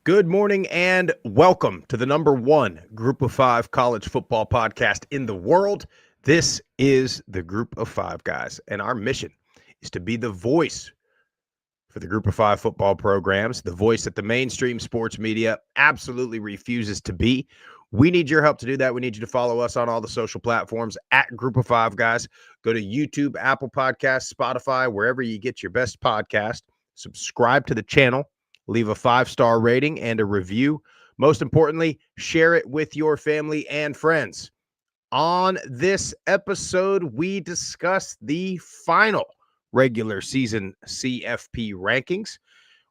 Good morning and welcome to the number one Group of Five college football podcast in the world. This is the Group of Five guys, and our mission is to be the voice for the Group of Five football programs, the voice that the mainstream sports media absolutely refuses to be. We need your help to do that. We need you to follow us on all the social platforms at Group of Five guys. Go to YouTube, Apple Podcasts, Spotify, wherever you get your best podcast. Subscribe to the channel. Leave a 5-star rating and a review. Most importantly, share it with your family and friends. On this episode, we discuss the final regular season CFP rankings.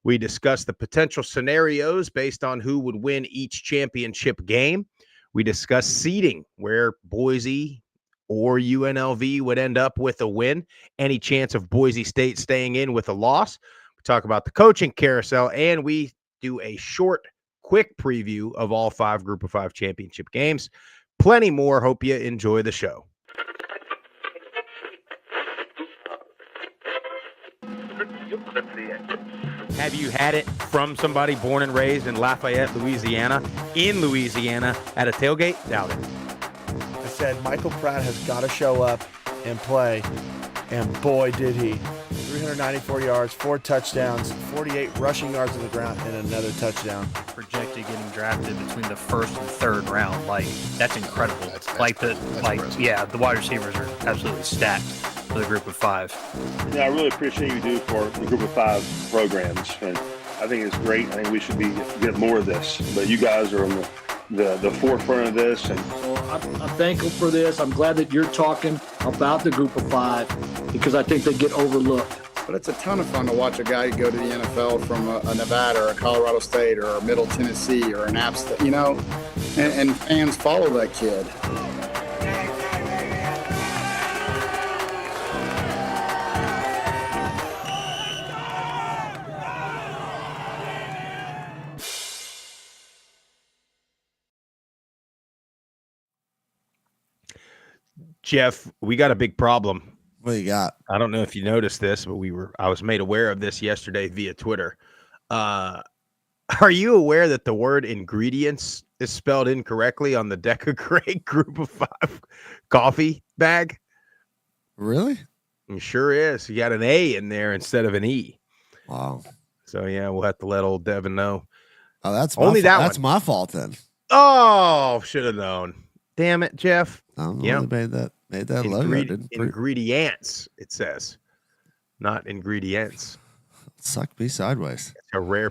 We discuss the potential scenarios based on who would win each championship game. We discuss seeding, where Boise or UNLV would end up with a win, any chance of Boise State staying in with a loss. Talk about the coaching carousel, and we do a short, quick preview of all 5 Group of 5 championship games. Plenty more. Hope you enjoy the show. Have you had it from somebody born and raised in Lafayette, Louisiana, at a tailgate? Doubt it. I said Michael Pratt has got to show up and play, and boy did he. 394 yards, 4 touchdowns, 48 rushing yards on the ground, and another touchdown. Projected getting drafted between the first and third round, that's incredible. The wide receivers are absolutely stacked for the Group of 5. Yeah, I really appreciate you do for the Group of 5 programs, and I think it's great. I think we should get more of this, but you guys are on the forefront of this. And so I'm thankful for this. I'm glad that you're talking about the Group of 5 because I think they get overlooked. But it's a ton of fun to watch a guy go to the NFL from a Nevada or a Colorado State or a Middle Tennessee or an App State, and fans follow that kid. Jeff, we got a big problem. What do you got? I don't know if you noticed this, but I was made aware of this yesterday via Twitter. Are you aware that the word ingredients is spelled incorrectly on the Deca Gray Group of 5 coffee bag? Really? It sure is. You got an A in there instead of an E. Wow. So yeah, we'll have to let old Devin know. Oh, that's that's my fault then. Oh, should have known. Damn it, Jeff. Yeah, made that logo. Ingredients, it says, not ingredients. Suck me sideways. That's a rare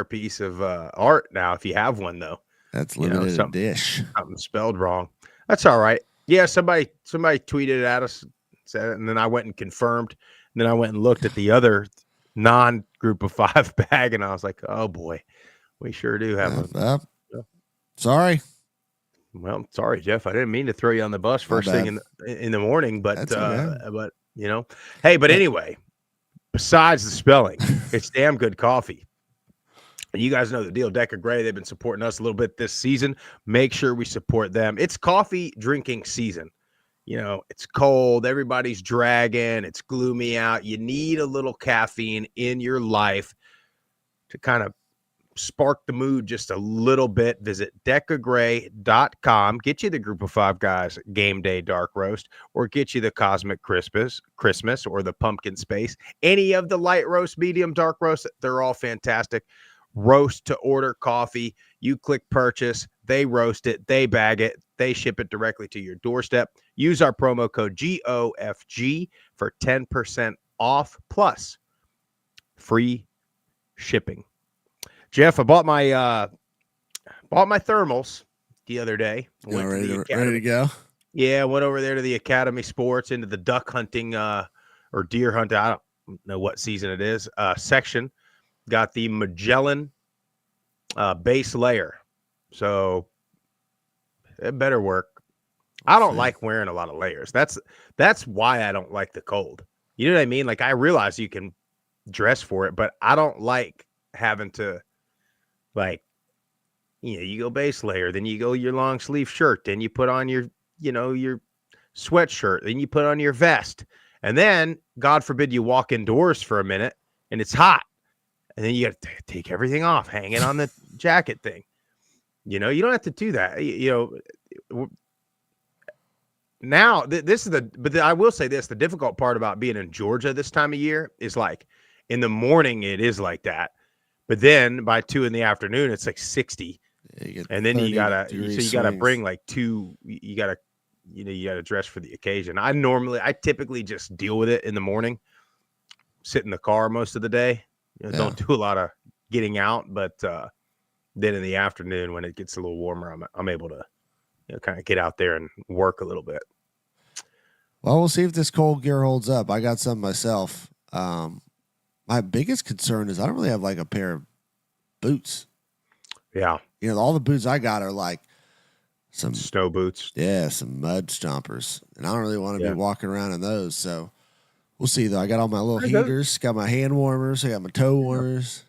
piece of art. Now, if you have one though, that's limited dish. Something spelled wrong. That's all right. Yeah, somebody tweeted it at us, said it, and then I went and confirmed. And then I went and looked at the other non-Group of 5 bag, and I was like, oh boy, we sure do have Sorry. Well, sorry, Jeff. I didn't mean to throw you on the bus first thing in the morning, but anyway, besides the spelling, it's damn good coffee. You guys know the deal. Deca Gray, they've been supporting us a little bit this season. Make sure we support them. It's coffee drinking season. It's cold. Everybody's dragging. It's gloomy out. You need a little caffeine in your life to kind of spark the mood just a little bit. Visit decagray.com. Get you the Group of 5 guys game day dark roast, or get you the Cosmic Christmas or the pumpkin space. Any of the light roast, medium, dark roast, they're all fantastic. Roast to order coffee. You click purchase, they roast it, they bag it, they ship it directly to your doorstep. Use our promo code GOFG for 10% off plus free shipping. Jeff, I bought my thermals the other day. Ready to go? Yeah, I went over there to the Academy Sports into the duck hunting or deer hunting. I don't know what season it is. Section. Got the Magellan base layer. So it better work. I don't like wearing a lot of layers. That's why I don't like the cold. You know what I mean? Like, I realize you can dress for it, but I don't like having to, you go base layer, then you go your long sleeve shirt, then you put on your sweatshirt, then you put on your vest, and then, God forbid, you walk indoors for a minute and it's hot. and then you got to take everything off, hang it on the jacket thing. You know, you don't have to do that. Now this is but I will say this: the difficult part about being in Georgia this time of year is like in the morning it is like that, but then by 2 in the afternoon it's like 60, and then you gotta bring like you gotta dress for the occasion. I typically just deal with it in the morning, sit in the car most of the day. Don't do a lot of getting out, but then in the afternoon when it gets a little warmer, I'm able to kind of get out there and work a little bit. Well, we'll see if this cold gear holds up. I got some myself. My biggest concern is I don't really have like a pair of boots. Yeah. All the boots I got are like some snow boots. Yeah, some mud stompers. And I don't really want to be walking around in those. So we'll see, though. I got all my little heaters, got my hand warmers, I got my toe warmers.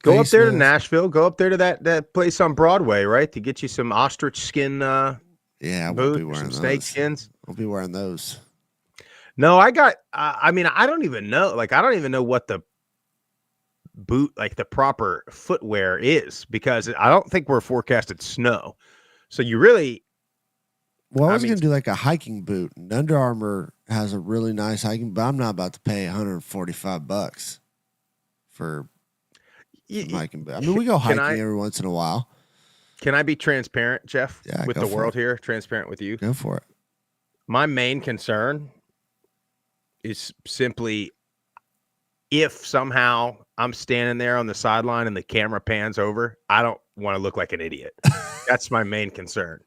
Go up there to Nashville. Go up there to that place on Broadway, right, to get you some ostrich skin I won't be wearing some those. snake skins. I'll be wearing those. No, I got I don't even know. Like, I don't even know what the boot, like the proper footwear is, because I don't think we're forecasted snow. So you really I was going to do like a hiking boot. And Under Armour has a really nice hiking, but I'm not about to pay $145 for hiking boot. I mean, we go hiking every once in a while. Can I be transparent, Jeff, with the world here? Transparent with you? Go for it. My main concern is simply if somehow I'm standing there on the sideline and the camera pans over, I don't want to look like an idiot. That's my main concern.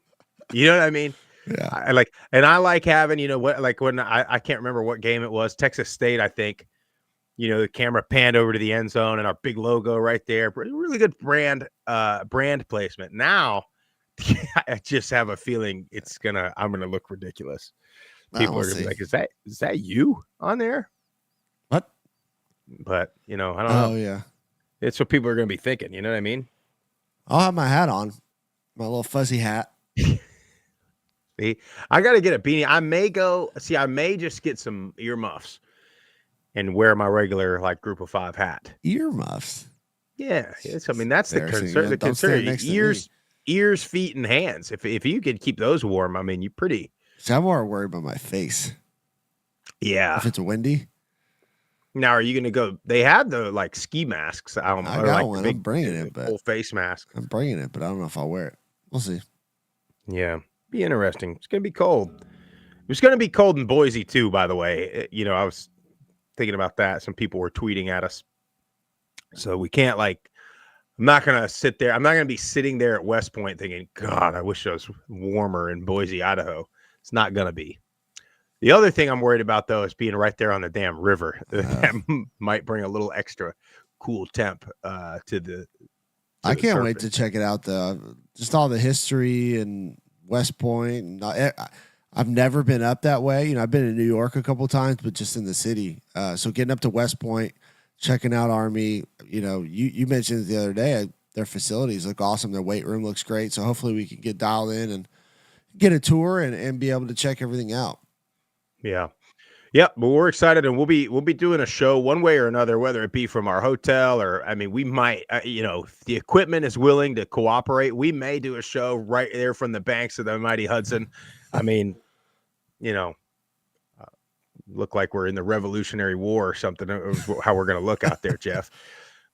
You know what I mean? Yeah. I like having, when I can't remember what game it was, Texas State, I think, the camera panned over to the end zone and our big logo right there. Really good brand placement. Now I just have a feeling I'm gonna look ridiculous. People are gonna be like, is that you on there? What? But I don't know. Oh yeah. It's what people are gonna be thinking, you know what I mean? I'll have my hat on. My little fuzzy hat. See, I gotta get a beanie. I may just get some earmuffs and wear my regular Group of 5 hat. Earmuffs. Yeah, that's the concern. The concern: ears, feet, and hands. If you could keep those warm, you're pretty. So I'm more worried about my face. Yeah, if it's windy. Now, are you going to go? They have the ski masks. I got one. I'm bringing it, but full face mask. I'm bringing it, but I don't know if I'll wear it. We'll see. Yeah, be interesting. It's going to be cold. It's going to be cold in Boise too. By the way, I was thinking about that. Some people were tweeting at us, so we can't I'm not going to sit there. I'm not going to be sitting there at West Point thinking, God, I wish it was warmer in Boise, Idaho. It's not going to be. The other thing I'm worried about, though, is being right there on the damn river. That might bring a little extra cool temp to the. I can't wait to check it out. Just all the history and West Point. And I've never been up that way. I've been in New York a couple of times, but just in the city. So getting up to West Point, checking out Army. You mentioned the other day their facilities look awesome. Their weight room looks great. So hopefully we can get dialed in and get a tour and be able to check everything out. Yeah. But we're excited, and we'll be doing a show one way or another, whether it be from our hotel or, we might, if the equipment is willing to cooperate, we may do a show right there from the banks of the mighty Hudson. Look like we're in the Revolutionary War or something, how we're going to look out there, Jeff.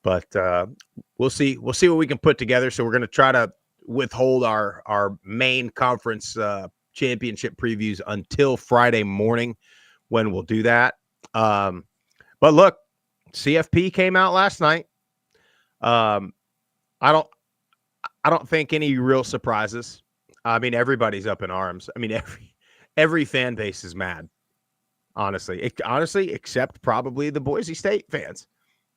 But we'll see what we can put together. So we're going to try to withhold our main conference championship previews until Friday morning, when we'll do that. But look, CFP came out last night. I don't think any real surprises. Everybody's up in arms. Every fan base is mad. Honestly, except probably the Boise State fans.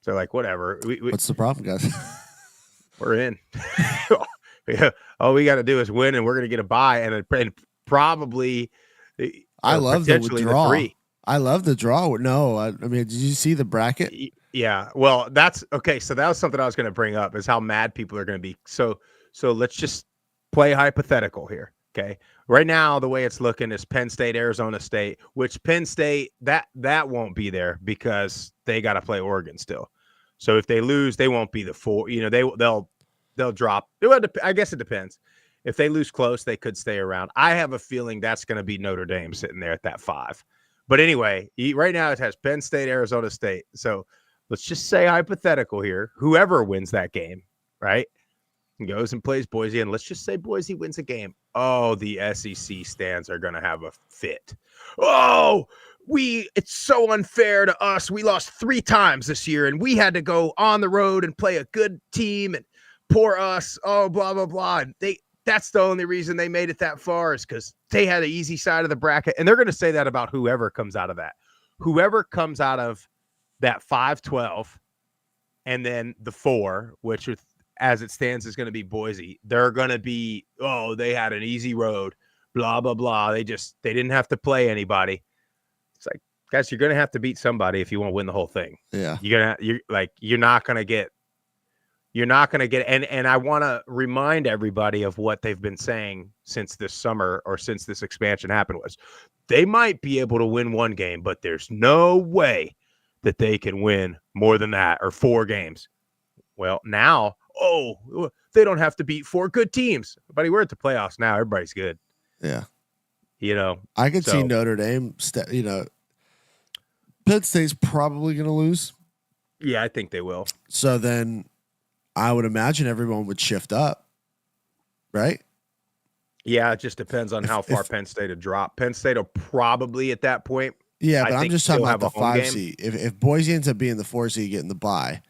So whatever. What's the problem, guys? We're in. All we got to do is win, and we're going to get a bye, and probably. I love the draw. I love the draw. No, did you see the bracket? Yeah. Well, that's okay. So that was something I was going to bring up, is how mad people are going to be. So let's just play hypothetical here. Okay. Right now, the way it's looking is Penn State, Arizona State, which Penn State, that won't be there because they got to play Oregon still. So if they lose, they won't be the 4. They'll drop. I guess it depends. If they lose close, they could stay around. I have a feeling that's going to be Notre Dame sitting there at that 5. But anyway, right now it has Penn State, Arizona State. So let's just say hypothetical here. Whoever wins that game, right, goes and plays Boise, and let's just say Boise wins a game. Oh, the SEC stands are going to have a fit. Oh, it's so unfair to us. We lost 3 times this year, and we had to go on the road and play a good team, and poor us. Oh, blah, blah, blah. And that's the only reason they made it that far is because they had an easy side of the bracket. And they're going to say that about whoever comes out of that. Whoever comes out of that 5-12 and then the 4, which as it stands is going to be Boise, they're going to be, oh, they had an easy road, blah, blah, blah. They didn't have to play anybody. It's like, guys, you're going to have to beat somebody if you want to win the whole thing. Yeah. You're not going to get, and I want to remind everybody of what they've been saying since this summer or since this expansion happened was they might be able to win 1 game, but there's no way that they can win more than that or 4 games. Well, now, they don't have to beat 4 good teams. Buddy, we're at the playoffs now. Everybody's good. Yeah. I could see Notre Dame, Penn State's probably going to lose. Yeah, I think they will. So then I would imagine everyone would shift up, right? Yeah, it just depends on how far Penn State will drop. Penn State will probably at that point. Yeah, but I'm just talking about the 5 seed. If Boise ends up being the 4 seed, getting the bye,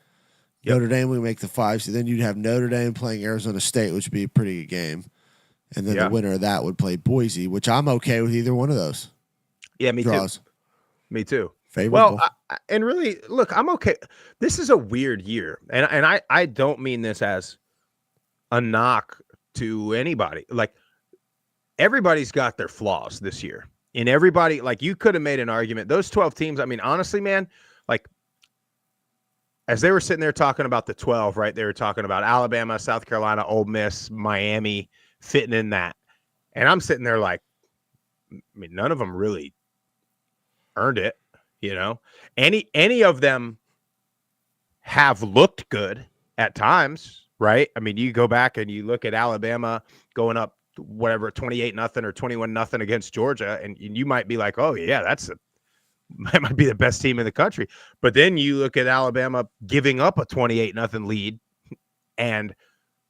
Notre Dame would make the 5 seed. Then you'd have Notre Dame playing Arizona State, which would be a pretty good game. And then the winner of that would play Boise, which I'm okay with either one of those. Yeah, me draws. Too. Me too. Favorable. Well, and really, look, I'm okay. This is a weird year, and I don't mean this as a knock to anybody. Like, everybody's got their flaws this year, and everybody, like, you could have made an argument. Those 12 teams, I mean, honestly, man, like, as they were sitting there talking about the 12, right? They were talking about Alabama, South Carolina, Ole Miss, Miami fitting in that, and I'm sitting there like, I mean, none of them really earned it. Any of them have looked good at times, right? I mean, you go back and you look at Alabama going up, whatever, 28-0 or 21-0 against Georgia, and you might be like, oh yeah, that might be the best team in the country. But then you look at Alabama giving up a 28-0 lead and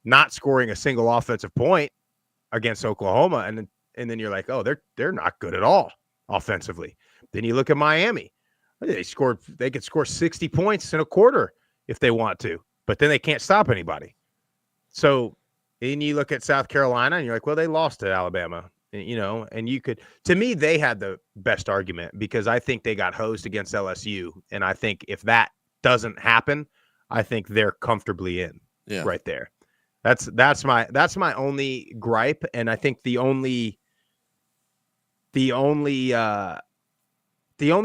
not scoring a single offensive point against Oklahoma, and then you're like, oh, they're not good at all offensively. Then you look at Miami. They could score 60 points in a quarter if they want to, but then they can't stop anybody. So then you look at South Carolina and you're like, well, they lost to Alabama, and you could, to me, they had the best argument because I think they got hosed against LSU. And I think if that doesn't happen, I think they're comfortably in right there. That's my only gripe. And I think the only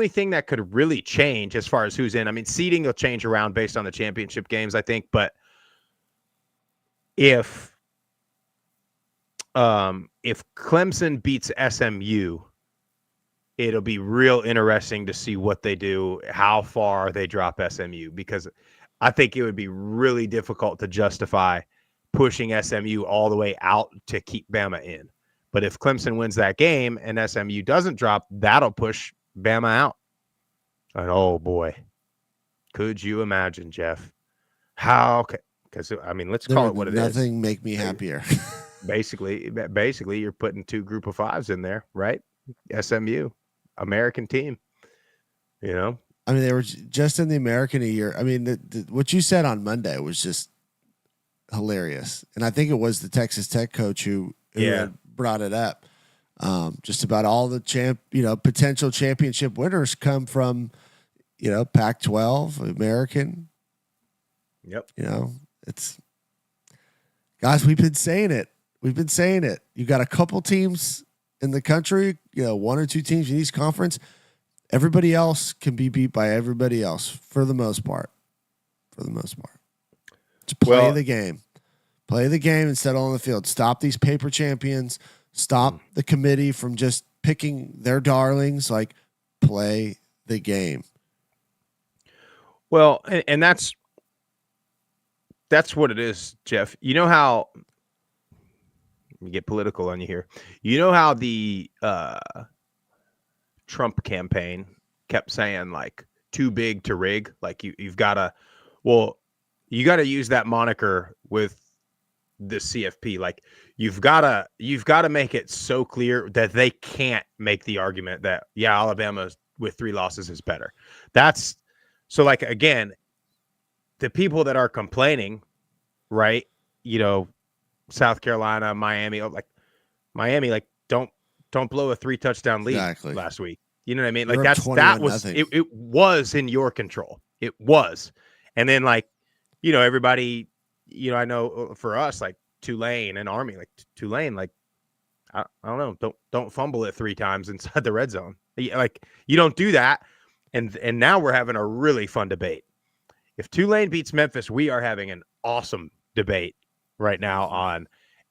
thing that could really change as far as who's in, I mean, seeding will change around based on the championship games, I think. But if Clemson beats SMU, it'll be real interesting to see what they do, how far they drop SMU, because I think it would be really difficult to justify pushing SMU all the way out to keep Bama in. But if Clemson wins that game and SMU doesn't drop, that'll push Bama out. And oh boy, could you imagine, Jeff? How? Because I mean, let's call it what it is. Nothing make me happier. Basically, you're putting 2 group of 5s in there, right? SMU, American team. I mean, they were just in the American a year. I mean, what you said on Monday was just hilarious, and I think it was the Texas Tech coach who had brought it up. Just about all the potential championship winners come from, Pac-12, American. Yep. It's guys, we've been saying it. You got a couple teams in the country, 1 or 2 teams in each conference. Everybody else can be beat by everybody else for the most part. Just play the game. Play the game and settle on the field. Stop these paper champions. Stop the committee from just picking their darlings. Like, play the game. Well, and that's that's what it is, Jeff. You know how we get political on you here. You know how the Trump campaign kept saying like too big to rig, like you've got to, well, you got to use that moniker with the CFP. Like you've got to make it so clear that they can't make the argument that Alabama with 3 losses is better. That's so like again, the people that are complaining, right? South Carolina, Miami, like don't blow a 3 touchdown lead last week. You know what I mean? Like that was it was in your control. It was. And then like, everybody, I know for us, like Tulane and Army, like Tulane, like I don't know, don't fumble it 3 times inside the red zone. Like you don't do that. And now we're having a really fun debate. If Tulane beats Memphis, we are having an awesome debate right now on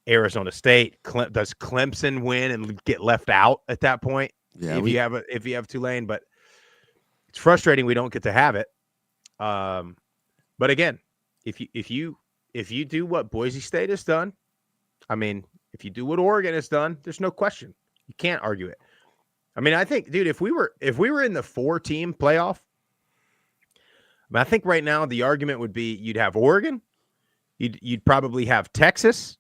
Arizona State. Does Clemson win and get left out at that point? Yeah, if you have Tulane, but it's frustrating we don't get to have it. But again, if you do what Boise State has done, I mean, if you do what Oregon has done, there's no question. You can't argue it. I mean, I think, dude, if we were in the 4-team playoff, I think right now the argument would be you'd have Oregon, you'd probably have Texas,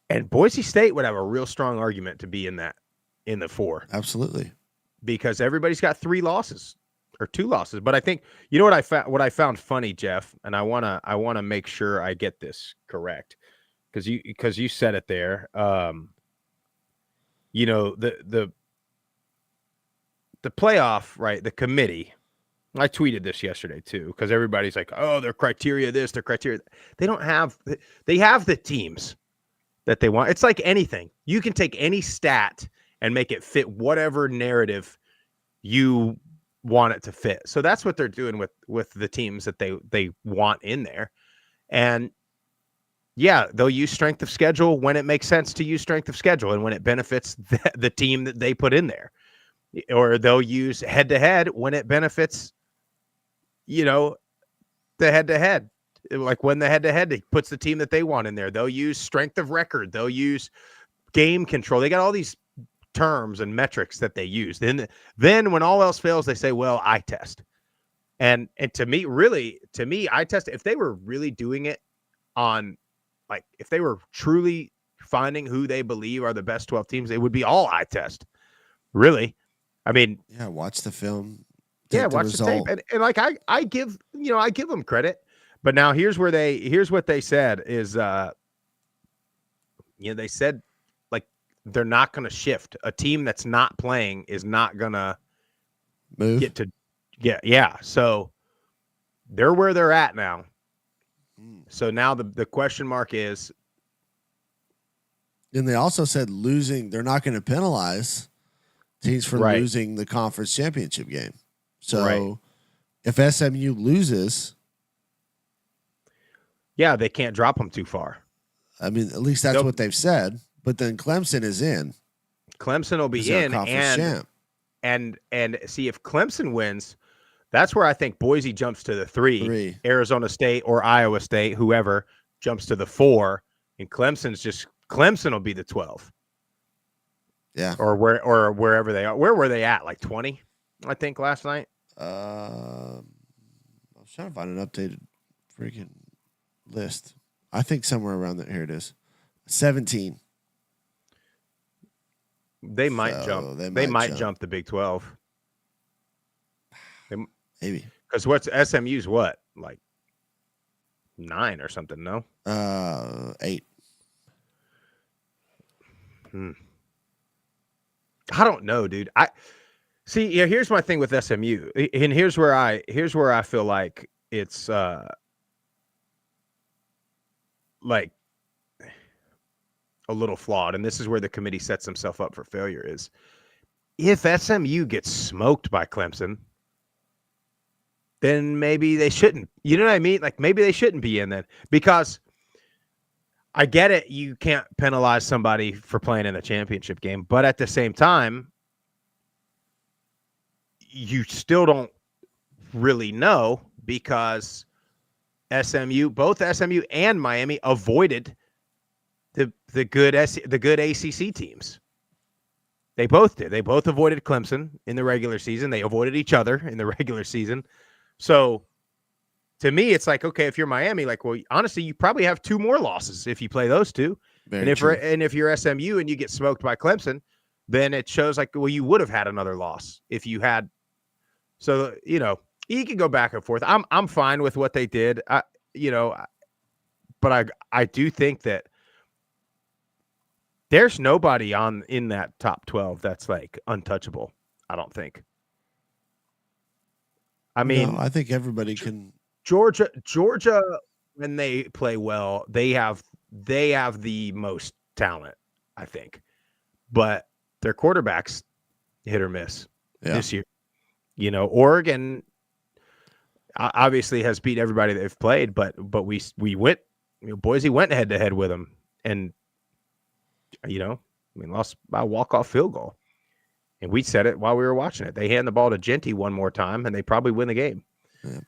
and Boise State would have a real strong argument to be in the 4. Absolutely, because everybody's got 3 losses or 2 losses. But I think what I found funny, Jeff, and I wanna make sure I get this correct because you said it there. The playoff, right? The committee. I tweeted this yesterday too, because everybody's like, "Oh, their criteria this, their criteria." They don't have. They have the teams that they want. It's like anything. You can take any stat and make it fit whatever narrative you want it to fit. So that's what they're doing with the teams that they want in there. And yeah, they'll use strength of schedule when it makes sense to use strength of schedule and when it benefits the team that they put in there, or they'll use head to head when it benefits. The head-to-head, like when the head-to-head puts the team that they want in there. They'll use strength of record. They'll use game control. They got all these terms and metrics that they use. Then when all else fails, they say, well, eye test. And to me, eye test, if they were really doing it on, like, if they were truly finding who they believe are the best 12 teams, it would be all eye test. Really. I mean, yeah, watch the film. Yeah, watch the tape, and like I give them credit, but now here's what they said is they said like they're not going to shift. A team that's not playing is not going to move. So they're where they're at now. So now the question mark is. And they also said losing. They're not going to penalize teams for losing the conference championship game. So if SMU loses, they can't drop them too far. I mean, at least that's what they've said. But then Clemson is in. Clemson will be in, and see if Clemson wins. That's where I think Boise jumps to the 3. Arizona State or Iowa State, whoever jumps to the 4, and Clemson will be the 12. Yeah, or wherever they are. Where were they at? Like 20, I think last night. I was trying to find an updated freaking list. I think somewhere around there. Here it is. 17. They might jump. They might jump the Big 12. Maybe. Because what's SMU's what? Like 9 or something, no? 8. I don't know, dude. Here's my thing with SMU, and here's where I feel like it's like a little flawed, and this is where the committee sets themselves up for failure. Is if SMU gets smoked by Clemson, then maybe they shouldn't. You know what I mean? Like maybe they shouldn't be in then, because I get it. You can't penalize somebody for playing in a championship game, but at the same time, you still don't really know, because both SMU and Miami avoided the good ACC teams. They both did. They both avoided Clemson in the regular season. They avoided each other in the regular season. So to me, it's like, okay, if you're Miami, like, well, honestly, you probably have 2 more losses if you play those 2. Very true. If you're SMU and you get smoked by Clemson, then it shows like, well, you would have had another loss if you had. So, you can go back and forth. I'm fine with what they did. But I do think that there's nobody in that top 12 that's like untouchable. I don't think. I mean, no, I think everybody can. Georgia, when they play well, they have the most talent, I think. But their quarterbacks hit or miss this year. Oregon obviously has beat everybody they've played, but we went. Boise went head to head with them, and lost by a walk-off field goal. And we said it while we were watching it. They hand the ball to Genty one more time, and they probably win the game. Yeah.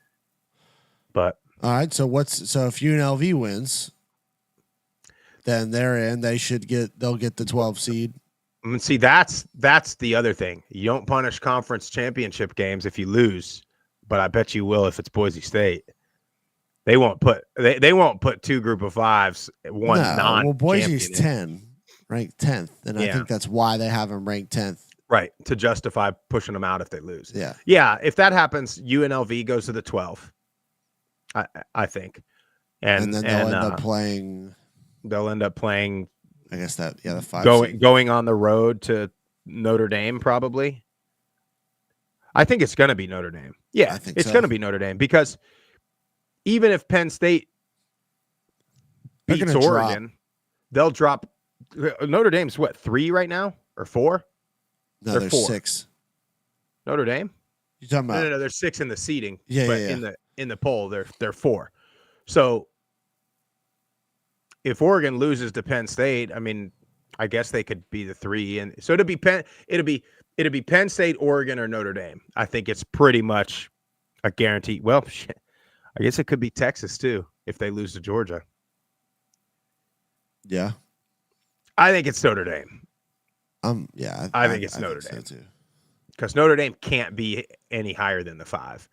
But all right, so if UNLV wins, then they're in. They'll get the 12 seed. See, that's the other thing. You don't punish conference championship games if you lose, but I bet you will if it's Boise State. They won't put 2 group of 5s, one non. Well, Boise's 10, ranked 10th, and I think that's why they have them ranked 10th. Right, to justify pushing them out if they lose. Yeah. Yeah, if that happens, UNLV goes to the 12. I think. And then they'll end up playing. They'll end up playing. I guess the 5 going on the road to Notre Dame probably. I think it's going to be Notre Dame. Yeah, it's going to be Notre Dame because even if Penn State beats Oregon, they'll drop. Notre Dame's what, 3 right now or 4? No, they're 4. 6. Notre Dame. You talking about? No, they're 6 in the seeding. Yeah, but in the poll, they're 4. So if Oregon loses to Penn State, I mean, I guess they could be the 3, and so it'd be Penn State, Oregon, or Notre Dame. I think it's pretty much a guarantee. Well, shit, I guess it could be Texas too if they lose to Georgia. Yeah, I think it's Notre Dame. Yeah, I think it's Notre Dame so too. Because Notre Dame can't be any higher than the 5.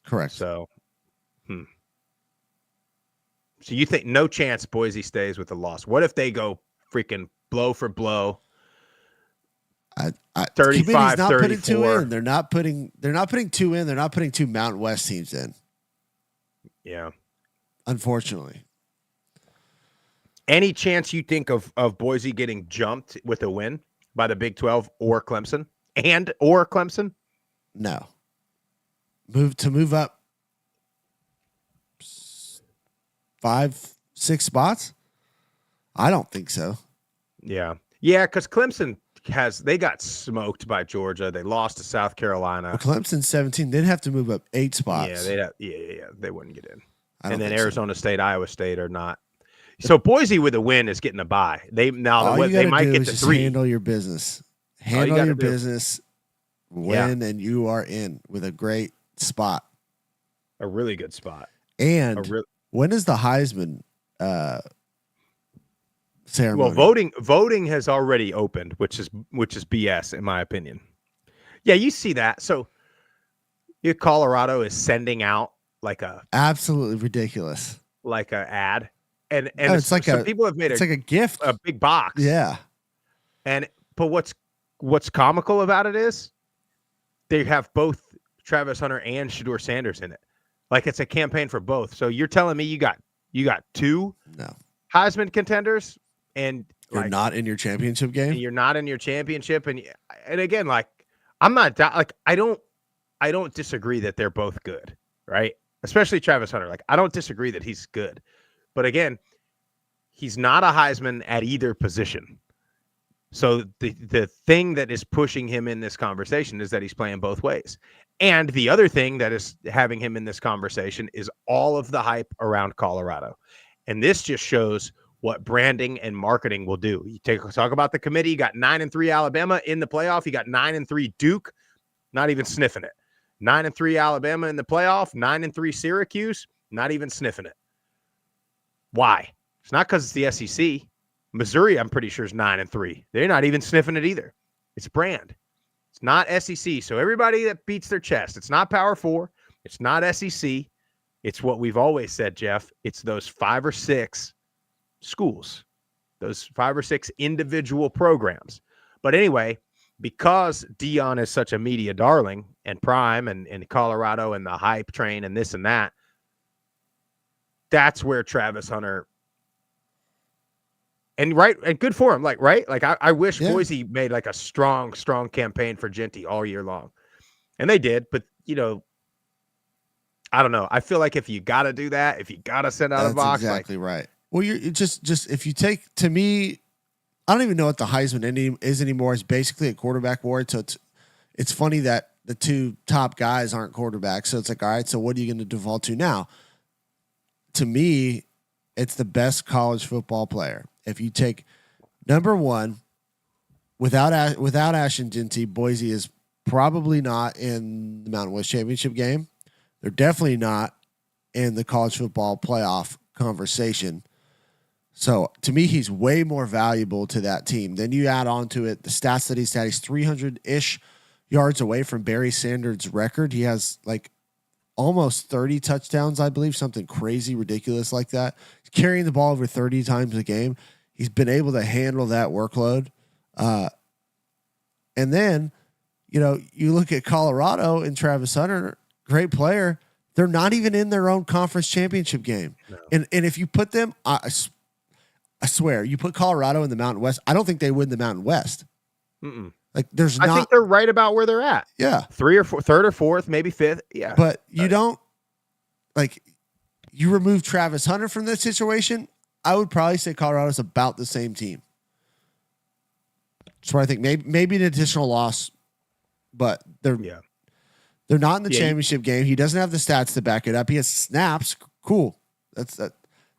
Correct. So, So you think no chance Boise stays with the loss? What if they go freaking blow for blow? 35, not 34. Putting 2 in. They're not putting 2 in. They're not putting 2 Mountain West teams in. Yeah. Unfortunately. Any chance you think of Boise getting jumped with a win by the Big 12 or Clemson? Or Clemson? No. Move up 5, 6 spots? I don't think so. Yeah. Yeah, because Clemson they got smoked by Georgia. They lost to South Carolina. Well, Clemson's 17. They'd have to move up 8 spots. Yeah, they wouldn't get in. And then Arizona State, Iowa State are not. So Boise with a win is getting a bye. They might get to 3. Handle your business. Handle your business. Win, and you are in with a great spot. A really good spot. And when is the Heisman ceremony? Well, voting has already opened, which is BS in my opinion. Yeah, you see that. So Colorado is sending out like a absolutely ridiculous, like a ad, and it's like people have made it's like a gift, a big box. Yeah, but what's comical about it is they have both Travis Hunter and Shedeur Sanders in it. Like it's a campaign for both. So you're telling me you got 2 Heisman contenders, and you're not in your championship game. And you're not in your championship, and again, like I'm not like I don't disagree that they're both good, right? Especially Travis Hunter. Like I don't disagree that he's good, but again, he's not a Heisman at either position. So the thing that is pushing him in this conversation is that he's playing both ways. And the other thing that is having him in this conversation is all of the hype around Colorado. And this just shows what branding and marketing will do. You talk about the committee. You got 9-3 Alabama in the playoff. You got 9-3 Duke, not even sniffing it. 9-3 Alabama in the playoff, 9-3 Syracuse, not even sniffing it. Why? It's not because it's the SEC. Missouri, I'm pretty sure, is 9-3. They're not even sniffing it either. It's brand. It's not SEC. So everybody that beats their chest, it's not Power 4. It's not SEC. It's what we've always said, Jeff. It's those 5 or 6 schools, those 5 or 6 individual programs. But anyway, because Deion is such a media darling and prime and Colorado and the hype train and this and that, that's where Travis Hunter and good for him. Like I wish Boise made like a strong campaign for Genty all year long. And they did, but I don't know. I feel like if you got to do that, if you got to send out a box, exactly right. Well, you're just if you take, to me, I don't even know what the Heisman is anymore. It's basically a quarterback award. So it's funny that the 2 top guys aren't quarterbacks. So it's like, all right, so what are you going to default to now? To me, it's the best college football player. If you take number 1, without Ashton Genty, Boise is probably not in the Mountain West Championship game. They're definitely not in the college football playoff conversation. So to me, he's way more valuable to that team. Then you add on to it the stats that he's had. He's 300-ish yards away from Barry Sanders' record. He has like almost 30 touchdowns, I believe, something crazy, ridiculous like that. He's carrying the ball over 30 times a game. He's been able to handle that workload. And then, you look at Colorado and Travis Hunter, great player. They're not even in their own conference championship game. No. And if you put them, I swear, you put Colorado in the Mountain West, I don't think they win the Mountain West. Mm-mm. Like I think they're right about where they're at. Yeah. 3 or 4, 3rd or 4th, maybe 5th. Yeah. But you don't, like, you remove Travis Hunter from this situation, I would probably say Colorado's about the same team. So I think maybe an additional loss, but they're not in the championship game. He doesn't have the stats to back it up. He has snaps. Cool. That's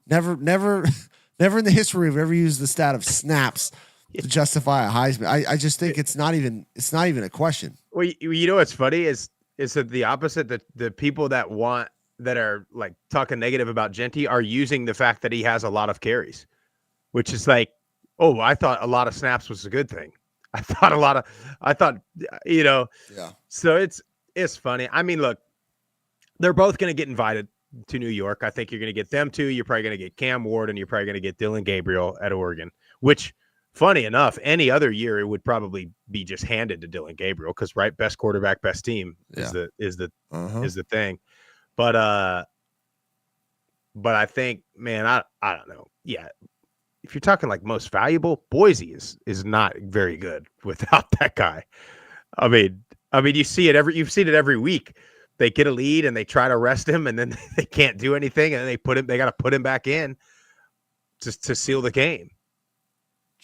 never in the history we've ever used the stat of snaps to justify a Heisman. I just think it's not even a question. Well, what's funny is that the opposite. The people that are like talking negative about Genty are using the fact that he has a lot of carries, which is like, oh, I thought a lot of snaps was a good thing. Yeah. So it's funny. I mean, look, they're both going to get invited to New York. I think you're going to get them too. You're probably going to get Cam Ward and you're probably going to get Dylan Gabriel at Oregon, which, funny enough, any other year it would probably be just handed to Dylan Gabriel because, right, best quarterback, best team is the thing. But I think, man, I don't know. Yeah. If you're talking like most valuable, Boise is not very good without that guy. I mean, you've seen it every week. They get a lead and they try to rest him, and then they can't do anything, and then they got to put him back in just to seal the game.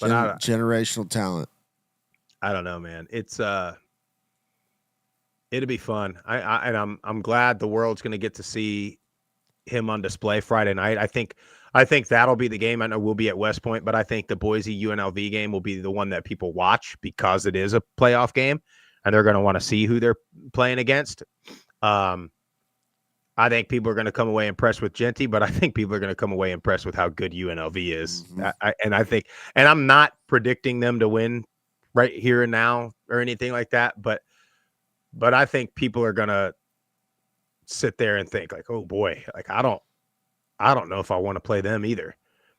But generational talent. I don't know, man. It's it'll be fun. I'm glad the world's going to get to see him on display Friday night. I think that'll be the game. I know we'll be at West Point, but I think the Boise UNLV game will be the one that people watch because it is a playoff game and they're going to want to see who they're playing against. I think people are going to come away impressed with Genty, but I think people are going to come away impressed with how good UNLV is. Mm-hmm. And I'm not predicting them to win right here and now or anything like that, but I think people are going to sit there and think like, oh boy, like I don't know if I want to play them either.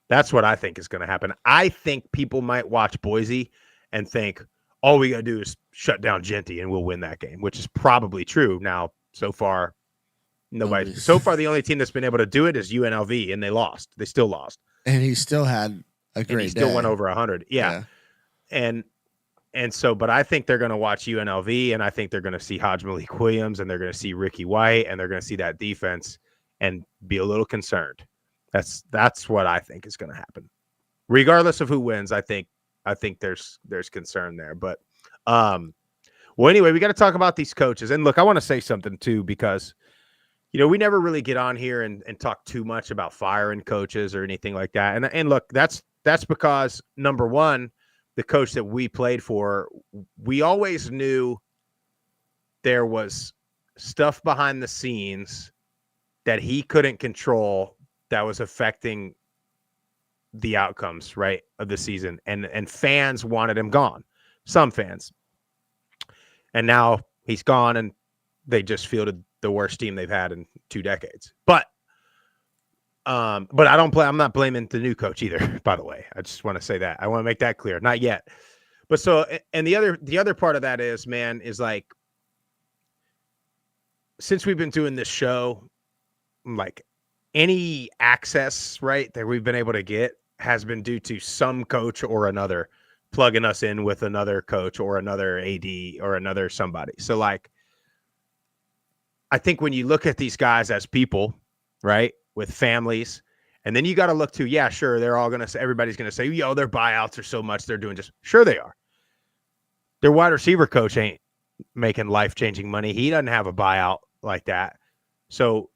That's what I think is going to happen. I think people might watch Boise and think, all we got to do is shut down Genty and we'll win that game, which is probably true. Now, so far, the only team that's been able to do it is UNLV, and they lost. They still lost. And he still had a great day. He still went over 100. Yeah. And so, but I think they're going to watch UNLV, and I think they're going to see Hodge Malik Williams, and they're going to see Ricky White, and they're going to see that defense and be a little concerned. That's what I think is going to happen. Regardless of who wins, I think there's concern there. But well, anyway, we got to talk about these coaches. And look, I want to say something too, because we never really get on here and talk too much about firing coaches or anything like that. And look, that's because, number one, the coach that we played for, we always knew there was stuff behind the scenes that he couldn't control that was affecting the outcomes, right, of the season. And fans wanted him gone. Some fans. And now he's gone, and they just fielded the worst team they've had in 2 decades. But I'm not blaming the new coach either, by the way. I just want to say that. I want to make that clear. Not yet. But so, and the other part of that is, man, is like, since we've been doing this show, like, any access, right, that we've been able to get has been due to some coach or another plugging us in with another coach or another AD or another somebody. So, like, I think when you look at these guys as people, right, with families, and then you got to look to, yeah, sure, they're all going to say, everybody's going to say, yo, their buyouts are so much, they're doing just, sure they are. Their wide receiver coach ain't making life-changing money. He doesn't have a buyout like that. So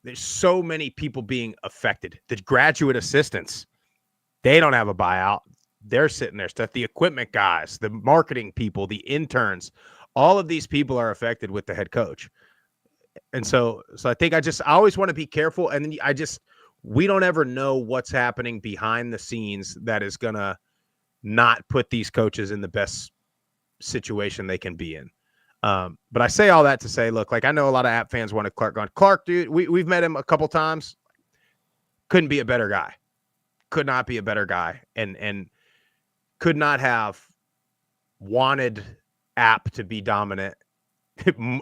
there's so many people being affected. The graduate assistants, they don't have a buyout. They're sitting there. Stuff. The equipment guys, the marketing people, the interns, all of these people are affected with the head coach. And so I think I always want to be careful. And then we don't ever know what's happening behind the scenes that is going to not put these coaches in the best situation they can be in. But I say all that to say, look, like, I know a lot of App fans wanted Clark gone. Clark, dude, we've met him a couple times. Couldn't be a better guy. Could not be a better guy. And could not have wanted App to be dominant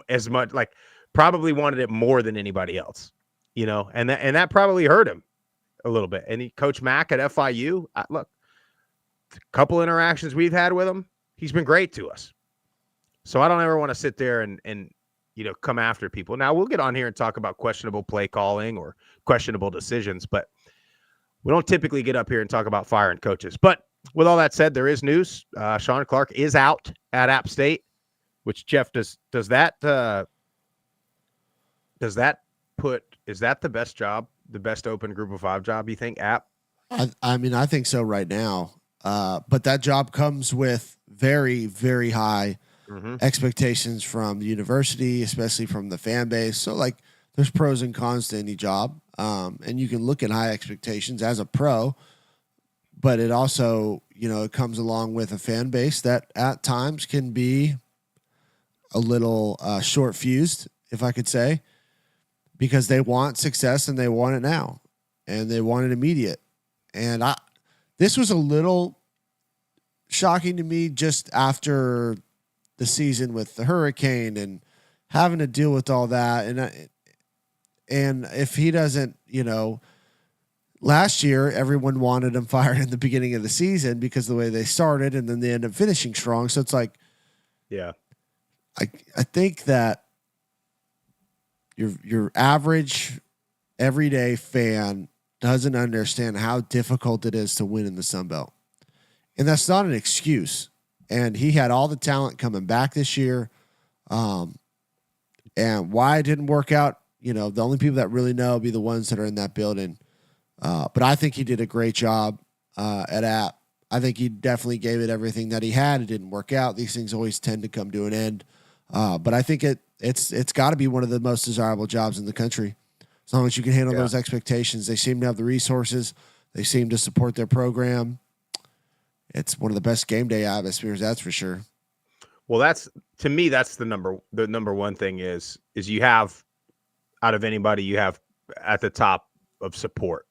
as much, like, probably wanted it more than anybody else, you know, and that probably hurt him a little bit. And Coach Mack at FIU, look, a couple interactions we've had with him, he's been great to us. So I don't ever want to sit there and you know, come after people. Now, we'll get on here and talk about questionable play calling or questionable decisions, but we don't typically get up here and talk about firing coaches. But with all that said, there is news. Sean Clark is out at App State, which, Jeff, is that the best job, the best open Group of 5 job, you think, App? I mean, I think so right now. But that job comes with very, very high expectations from the university, especially from the fan base. So, like, there's pros and cons to any job. And you can look at high expectations as a pro, but it also, you know, it comes along with a fan base that at times can be a little short fused, if I could say, because they want success and they want it now and they want it immediate. And this was a little shocking to me just after the season with the hurricane and having to deal with all that. And if he doesn't, you know, last year, everyone wanted him fired in the beginning of the season because of the way they started, and then they end up finishing strong. So it's like, yeah, I think that your average everyday fan doesn't understand how difficult it is to win in the Sun Belt. And that's not an excuse. And he had all the talent coming back this year. And why it didn't work out, you know, the only people that really know will be the ones that are in that building. But I think he did a great job at App. I think he definitely gave it everything that he had. It didn't work out. These things always tend to come to an end. But I think it's got to be one of the most desirable jobs in the country. As long as you can handle those expectations. They seem to have the resources. They seem to support their program. It's one of the best game day atmospheres, that's for sure. Well, that's, to me, that's the number one thing is you have, out of anybody, you have at the top of support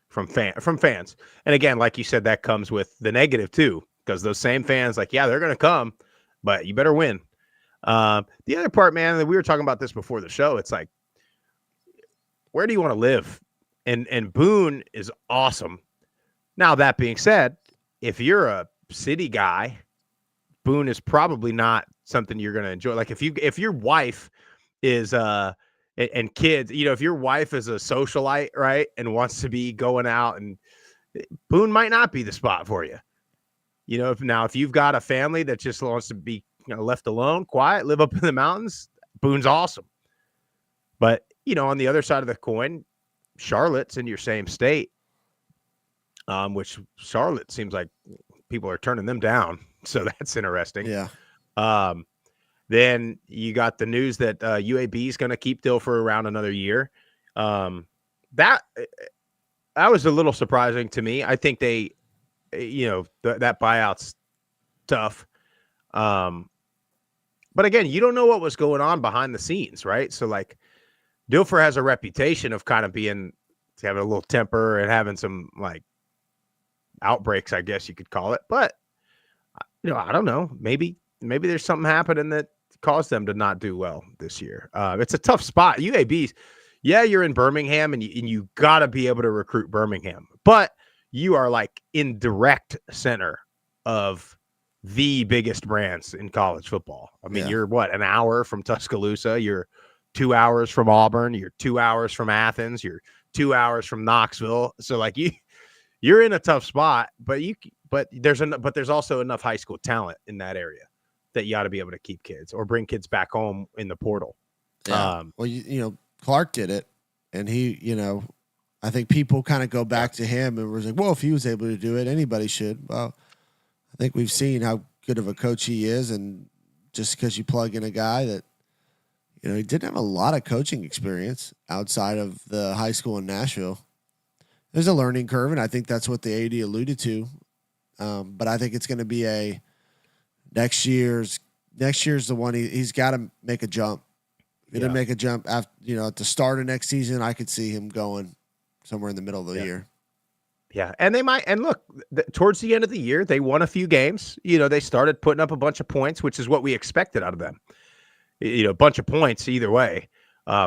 from fans. And again, like you said, that comes with the negative too, because those same fans, like, yeah, they're going to come, but you better win. The other part, man, we were talking about this before the show. It's like, where do you want to live? And Boone is awesome. Now, that being said, if you're a city guy, Boone is probably not something you're going to enjoy. Like, if your wife is and kids, you know, if your wife is a socialite, right, and wants to be going out, and Boone might not be the spot for you. You know, if you've got a family that just wants to be, you know, left alone, quiet, live up in the mountains, Boone's awesome. But, you know, on the other side of the coin, Charlotte's in your same state, which Charlotte seems like people are turning them down. So that's interesting. Yeah. Then you got the news that UAB is going to keep Dilfer around another year. That was a little surprising to me. I think they, that buyout's tough. But again, you don't know what was going on behind the scenes, right? So like Dilfer has a reputation of kind of having a little temper and having some like outbreaks, I guess you could call it. But I don't know. Maybe there's something happening that caused them to not do well this year. It's a tough spot. UAB's, yeah, you're in Birmingham and you got to be able to recruit Birmingham, but you are like in direct center of the biggest brands in college football. I mean, you're what, an hour from Tuscaloosa, you're 2 hours from Auburn, you're 2 hours from Athens, you're 2 hours from Knoxville. So like you're in a tough spot, but there's also enough high school talent in that area that you ought to be able to keep kids or bring kids back home in the portal. Yeah. Well, Clark did it, and he, I think people kind of go back to him and was like, well, if he was able to do it, anybody should. Well, I think we've seen how good of a coach he is, and just because you plug in a guy that, he didn't have a lot of coaching experience outside of the high school in Nashville. There's a learning curve, and I think that's what the AD alluded to. But I think it's going to be next year's the one he's got to make a jump. Going to make a jump after, at the start of next season. I could see him going somewhere in the middle of the year. Yeah, and they might. And look, towards the end of the year, they won a few games. They started putting up a bunch of points, which is what we expected out of them. A bunch of points either way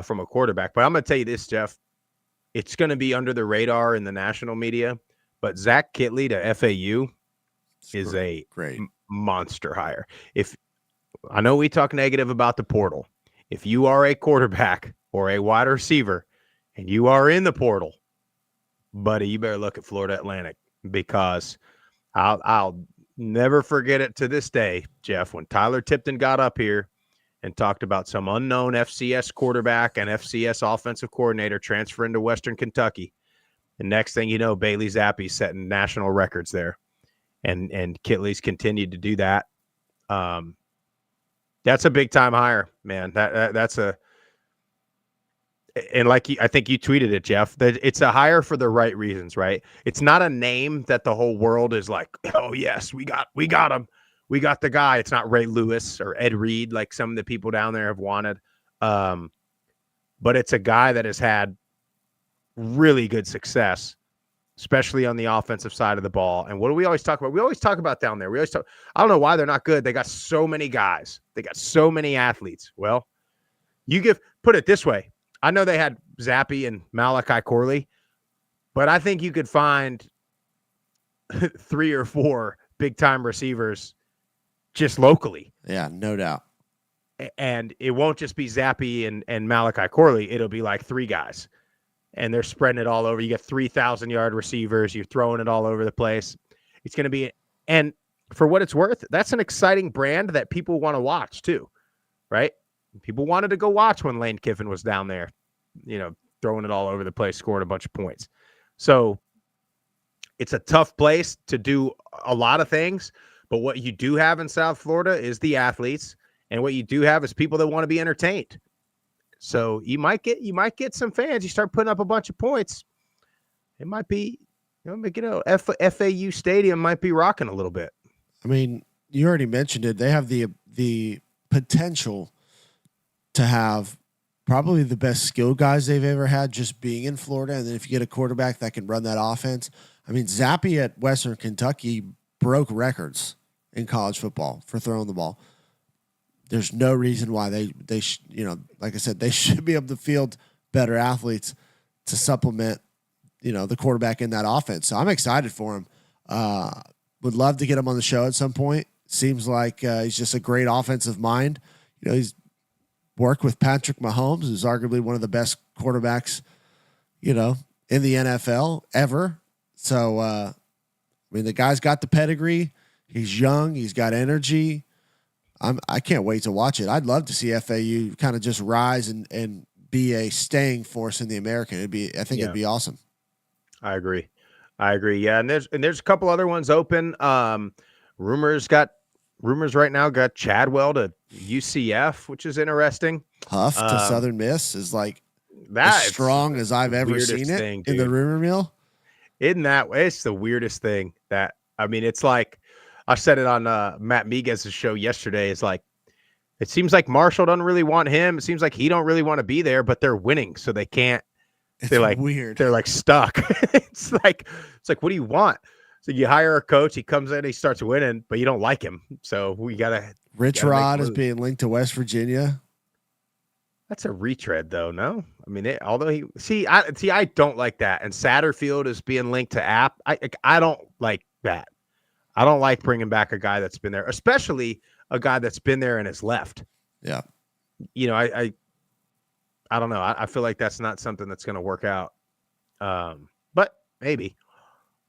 from a quarterback. But I'm going to tell you this, Jeff. It's going to be under the radar in the national media. But Zach Kitley to FAU is a great monster hire. If I know we talk negative about the portal. If you are a quarterback or a wide receiver and you are in the portal, buddy, you better look at Florida Atlantic, because I'll never forget it to this day, Jeff, when Tyler Tipton got up here and talked about some unknown FCS quarterback and FCS offensive coordinator transferring to Western Kentucky. The next thing you know, Bailey Zappi's setting national records there. And Kitley's continued to do that. That's a big time hire, man. That's and like I think you tweeted it, Jeff, that it's a hire for the right reasons, right? It's not a name that the whole world is like, oh yes, we got him. We got the guy. It's not Ray Lewis or Ed Reed like some of the people down there have wanted. But it's a guy that has had really good success, especially on the offensive side of the ball. And what do we always talk about? We always talk about down there. I don't know why they're not good. They got so many guys. They got so many athletes. Well, put it this way. I know they had Zappy and Malachi Corley, but I think you could find 3 or 4 big-time receivers just locally. Yeah, no doubt. And it won't just be Zappy and Malachi Corley. It'll be like 3 guys. And they're spreading it all over. You get 3,000-yard receivers. You're throwing it all over the place. It's going to be – and for what it's worth, that's an exciting brand that people want to watch too, right? People wanted to go watch when Lane Kiffin was down there, throwing it all over the place, scoring a bunch of points. So it's a tough place to do a lot of things, but what you do have in South Florida is the athletes, and what you do have is people that want to be entertained. So you might get some fans. You start putting up a bunch of points. It might be, FAU Stadium might be rocking a little bit. I mean, you already mentioned it. They have the potential to have probably the best skill guys they've ever had just being in Florida. And then if you get a quarterback that can run that offense, I mean, Zappy at Western Kentucky broke records in college football for throwing the ball. There's no reason why they like I said, they should be able to field better athletes to supplement, the quarterback in that offense. So I'm excited for him. Would love to get him on the show at some point. Seems like he's just a great offensive mind. He's worked with Patrick Mahomes, who's arguably one of the best quarterbacks, in the NFL ever. So, the guy's got the pedigree. He's young. He's got energy. I can't wait to watch it. I'd love to see FAU kind of just rise and be a staying force in the American. It'd be awesome. I agree. Yeah. And there's a couple other ones open. Rumors right now got Chadwell to UCF, which is interesting. Huff to Southern Miss is like That's as strong as I've ever seen it thing, in the rumor mill. Isn't that way? It's the weirdest thing that, I mean, it's like, I said it on Matt Miguez's show yesterday. It's like, it seems like Marshall doesn't really want him. It seems like he don't really want to be there, but they're winning, so they can't. They're like weird. They're like stuck. It's like, what do you want? So you hire a coach, he comes in, he starts winning, but you don't like him. So we gotta. Rich Rod is being linked to West Virginia. That's a retread, though. No, I mean, although I don't like that. And Satterfield is being linked to App. I don't like that. I don't like bringing back a guy that's been there, especially a guy that's been there and has left. Yeah, you know, I don't know. I feel like that's not something that's going to work out. But maybe.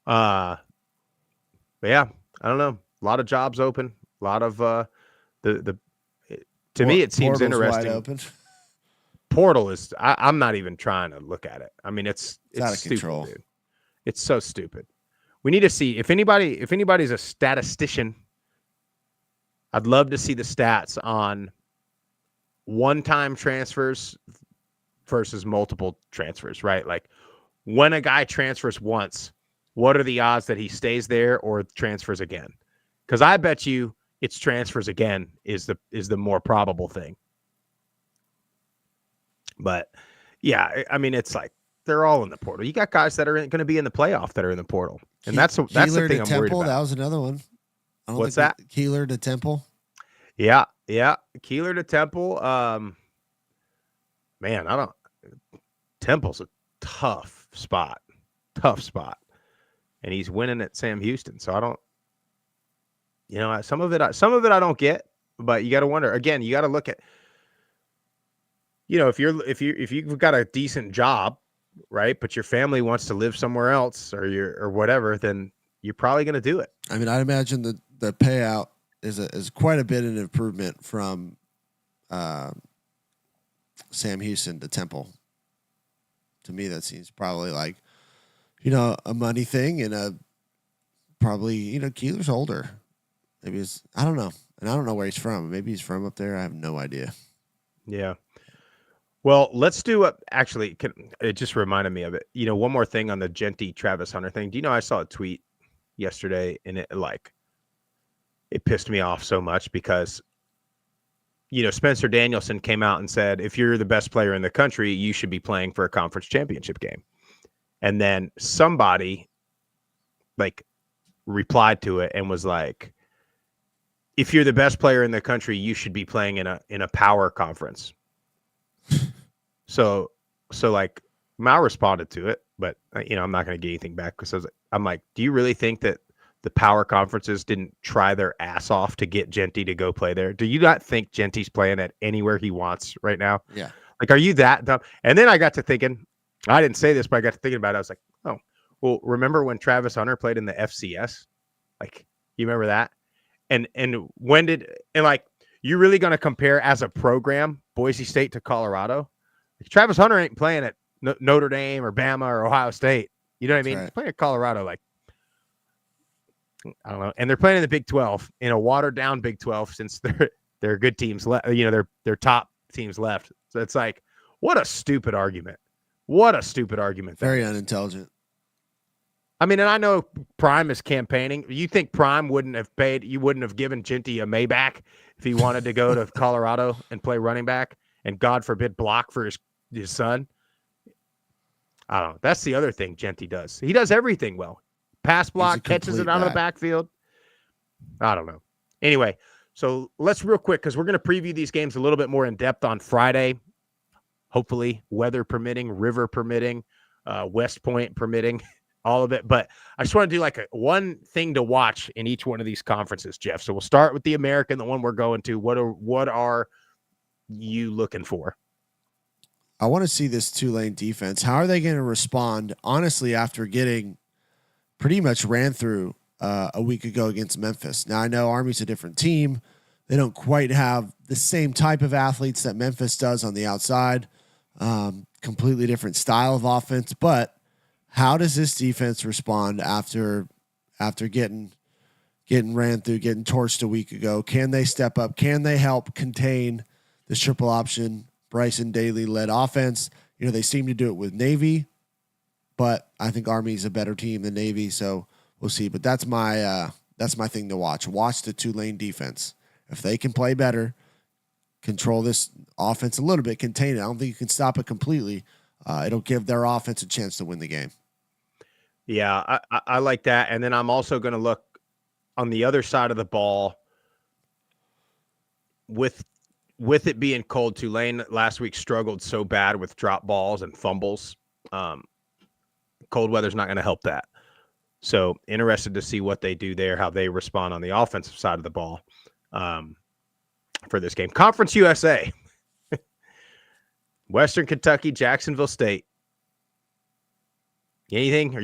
But yeah, I don't know. A lot of jobs open. A lot of to me it seems interesting. Wide open. Portal is. I'm not even trying to look at it. I mean, it's out of stupid, control. dude. It's so stupid. We need to see if anybody's a statistician. I'd love to see the stats on one-time transfers versus multiple transfers, right? Like when a guy transfers once, what are the odds that he stays there or transfers again? Because I bet you it's transfers again is the more probable thing. But yeah, I mean, it's like they're all in the portal. You got guys that are going to be in the playoff that are in the portal, and that's the thing I'm worried about. That was another one. What's that? Keeler to Temple. Yeah. Keeler to Temple. Man, Temple's a tough spot, and he's winning at Sam Houston. So I don't, some of it I don't get, but you got to wonder again. You got to look at, if you've got a decent job, right, but your family wants to live somewhere else or whatever, then you're probably going to do it. I mean, I'd imagine the payout is quite a bit of an improvement from Sam Houston to Temple. To me, that seems probably like, a money thing and probably, Keeler's older. Maybe I don't know. And I don't know where he's from. Maybe he's from up there. I have no idea. Yeah. Well, let's do actually, it just reminded me of it. One more thing on the Genty Travis Hunter thing. Do you know, I saw a tweet yesterday and it pissed me off so much because, Spencer Danielson came out and said, if you're the best player in the country, you should be playing for a conference championship game. And then somebody replied to it and was like, if you're the best player in the country, you should be playing in a power conference. So Mao responded to it, but I'm not going to get anything back because I'm like, do you really think that the power conferences didn't try their ass off to get Genty to go play there? Do you not think Genty's playing at anywhere he wants right now? Yeah. Are you that dumb? And then I got to thinking, I didn't say this, but I got to thinking about it. I was like, oh, well, remember when Travis Hunter played in the FCS? You remember that? And when you really going to compare as a program Boise State to Colorado? Travis Hunter ain't playing at Notre Dame or Bama or Ohio State. You know what I mean? Right. He's playing at Colorado, I don't know. And they're playing in the Big 12, in a watered down Big 12, since they're good teams left. They're top teams left. So it's like, what a stupid argument. Very unintelligent. I mean, and I know Prime is campaigning. You think Prime wouldn't have given Genty a Maybach if he wanted to go to Colorado and play running back and, God forbid, block for his son? I don't know. That's the other thing Genty does. He does everything well. Pass block, catches it out of the backfield. I don't know. Anyway, so let's real quick, because we're going to preview these games a little bit more in depth on Friday. Hopefully, weather permitting, river permitting, West Point permitting, all of it. But I just want to do one thing to watch in each one of these conferences, Jeff. So we'll start with the American, the one we're going to. What are you looking for? I want to see this Tulane defense. How are they going to respond, honestly, after getting pretty much ran through a week ago against Memphis? Now, I know Army's a different team. They don't quite have the same type of athletes that Memphis does on the outside. Completely different style of offense. But how does this defense respond after getting getting ran through, getting torched a week ago. Can they step up? Can they help contain this triple option Bryson Daly led offense? They seem to do it with Navy, but I think Army's a better team than Navy, so we'll see. But that's my thing to watch. Watch the Tulane defense. If they can play better, control this offense a little bit, contain it. I don't think you can stop it completely. It'll give their offense a chance to win the game. Yeah, I like that. And then I'm also going to look on the other side of the ball with it being cold. Tulane last week struggled so bad with drop balls and fumbles. Cold weather's not going to help that. So interested to see what they do there, how they respond on the offensive side of the ball for this game. Conference USA, Western Kentucky, Jacksonville State. Anything? Or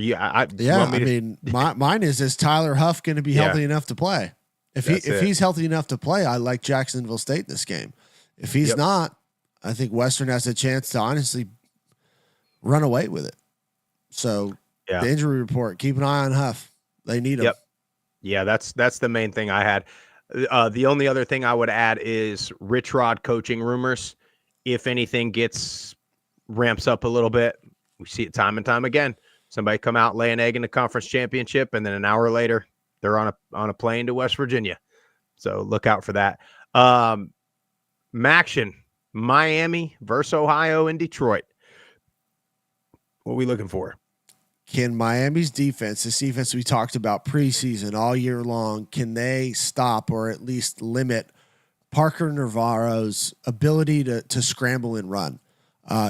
mine is Tyler Huff going to be healthy enough to play? If he's healthy enough to play, I like Jacksonville State this game. If he's not, I think Western has a chance to honestly run away with it. So the injury report, keep an eye on Huff. They need him. Yeah, that's the main thing I had. The only other thing I would add is Rich Rod coaching rumors. If anything ramps up a little bit, we see it time and time again. Somebody come out, lay an egg in the conference championship, and then an hour later, they're on a plane to West Virginia. So look out for that. Maction, Miami versus Ohio and Detroit. What are we looking for? Can Miami's defense, this defense we talked about preseason all year long, can they stop or at least limit Parker Navarro's ability to scramble and run?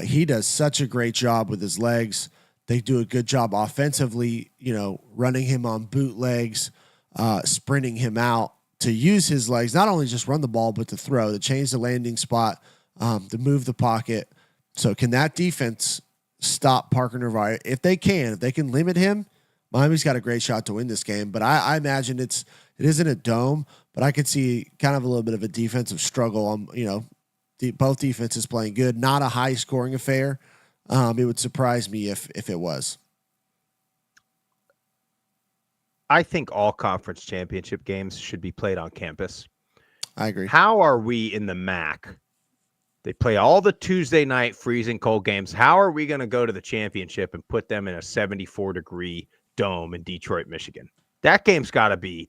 He does such a great job with his legs. They do a good job offensively, running him on bootlegs, sprinting him out to use his legs, not only just run the ball, but to throw, to change the landing spot, to move the pocket. So can that defense stop Parker Navarro? If they can limit him, Miami's got a great shot to win this game. But I imagine it isn't a dome, but I could see kind of a little bit of a defensive struggle. Both defenses playing good, not a high scoring affair. It would surprise me if it was. I think all conference championship games should be played on campus. I agree. How are we in the MAC? They play all the Tuesday night freezing cold games. How are we going to go to the championship and put them in a 74-degree dome in Detroit, Michigan? That game's got to be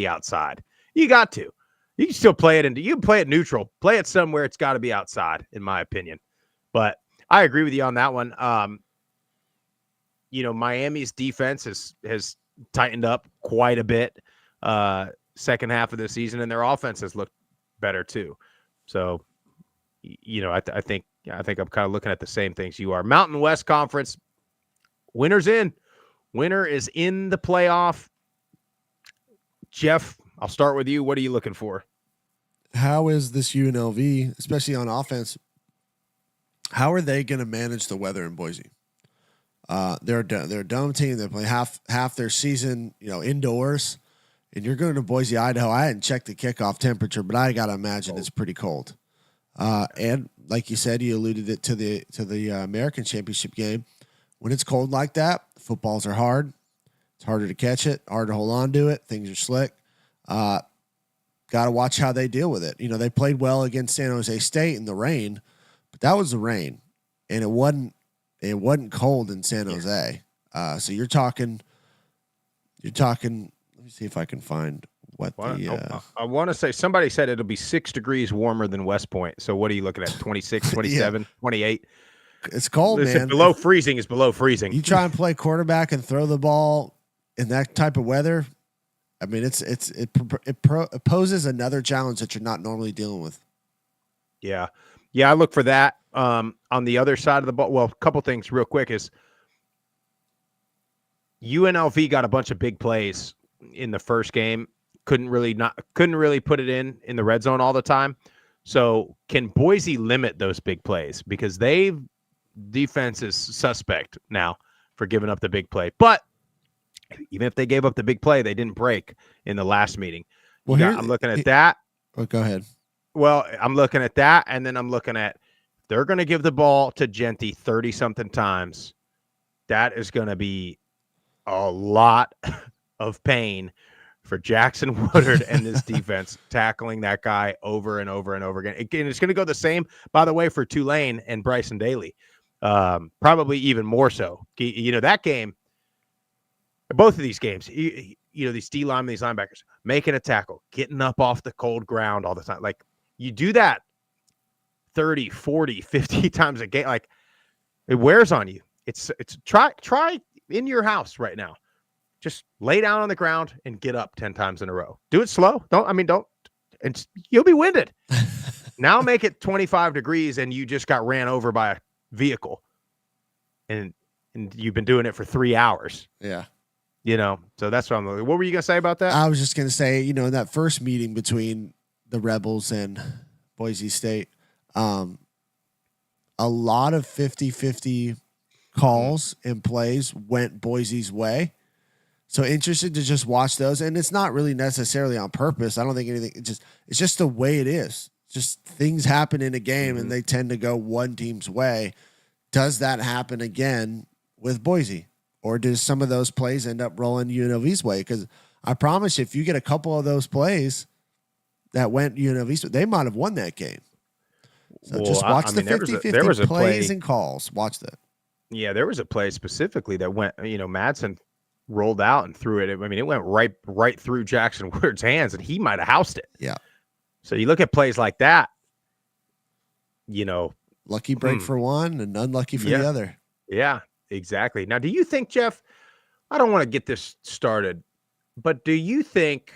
outside. You got to. You can still play it you can play it neutral. Play it somewhere. It's got to be outside, in my opinion. But I agree with you on that one. Miami's defense has tightened up quite a bit second half of the season, and their offense has looked better too. So, I think I'm kind of looking at the same things you are. Mountain West Conference, winner's in. Winner is in the playoff. Jeff, I'll start with you. What are you looking for? How is this UNLV, especially on offense, how are they going to manage the weather in Boise? They're a dome team. They play half their season, indoors, and you're going to Boise, Idaho. I hadn't checked the kickoff temperature, but I got to imagine it's pretty cold. And like you said, you alluded it to the American Championship game. When it's cold like that, footballs are hard. It's harder to catch it, hard to hold on to it. Things are slick. Got to watch how they deal with it. They played well against San Jose State in the rain, but that was the rain, and it wasn't cold in San Jose. So you're talking. Let me see if I can find what I want to say somebody said it'll be 6 degrees warmer than West Point. So what are you looking at? 26, 27, 28? It's cold, man. Below freezing is below freezing. You try and play quarterback and throw the ball in that type of weather. I mean, it poses another challenge that you're not normally dealing with. Yeah. I look for that. On the other side of the ball, well, a couple things real quick is UNLV got a bunch of big plays in the first game. Couldn't really put it in the red zone all the time. So can Boise limit those big plays? Because defense is suspect now for giving up the big play. But even if they gave up the big play, they didn't break in the last meeting. Well, I'm looking at that. Oh, go ahead. Well, I'm looking at that, and then I'm looking at they're going to give the ball to Genty 30-something times. That is going to be a lot of pain for Jackson Woodard and this defense tackling that guy over and over and over again. Again, it's going to go the same, by the way, for Tulane and Bryson Daly. Probably even more so. That game, both of these games, these D linemen, these linebackers, making a tackle, getting up off the cold ground all the time. Like, you do that 30, 40, 50 times a game. Like, it wears on you. It's try in your house right now. Just lay down on the ground and get up 10 times in a row. Do it slow. And you'll be winded. Now make it 25 degrees and you just got ran over by a vehicle. And you've been doing it for 3 hours. Yeah. So that's what what were you going to say about that? I was just going to say, in that first meeting between the Rebels and Boise State, a lot of 50-50 calls and plays went Boise's way. So interested to just watch those. And it's not really necessarily on purpose. I don't think anything, it's just the way it is. Just things happen in a game and they tend to go one team's way. Does that happen again with Boise? Or does some of those plays end up rolling UNLV's way? Because I promise you, if you get a couple of those plays that went UNLV's way, they might have won that game. So just watch the 50-50 plays and calls. Watch that. Yeah, there was a play specifically that went, Madsen rolled out and threw it. I mean, it went right through Jackson Woodard's hands, and he might have housed it. Yeah. So you look at plays like that, lucky break for one and unlucky for the other. Yeah, exactly. Now, do you think, Jeff, I don't want to get this started, but do you think,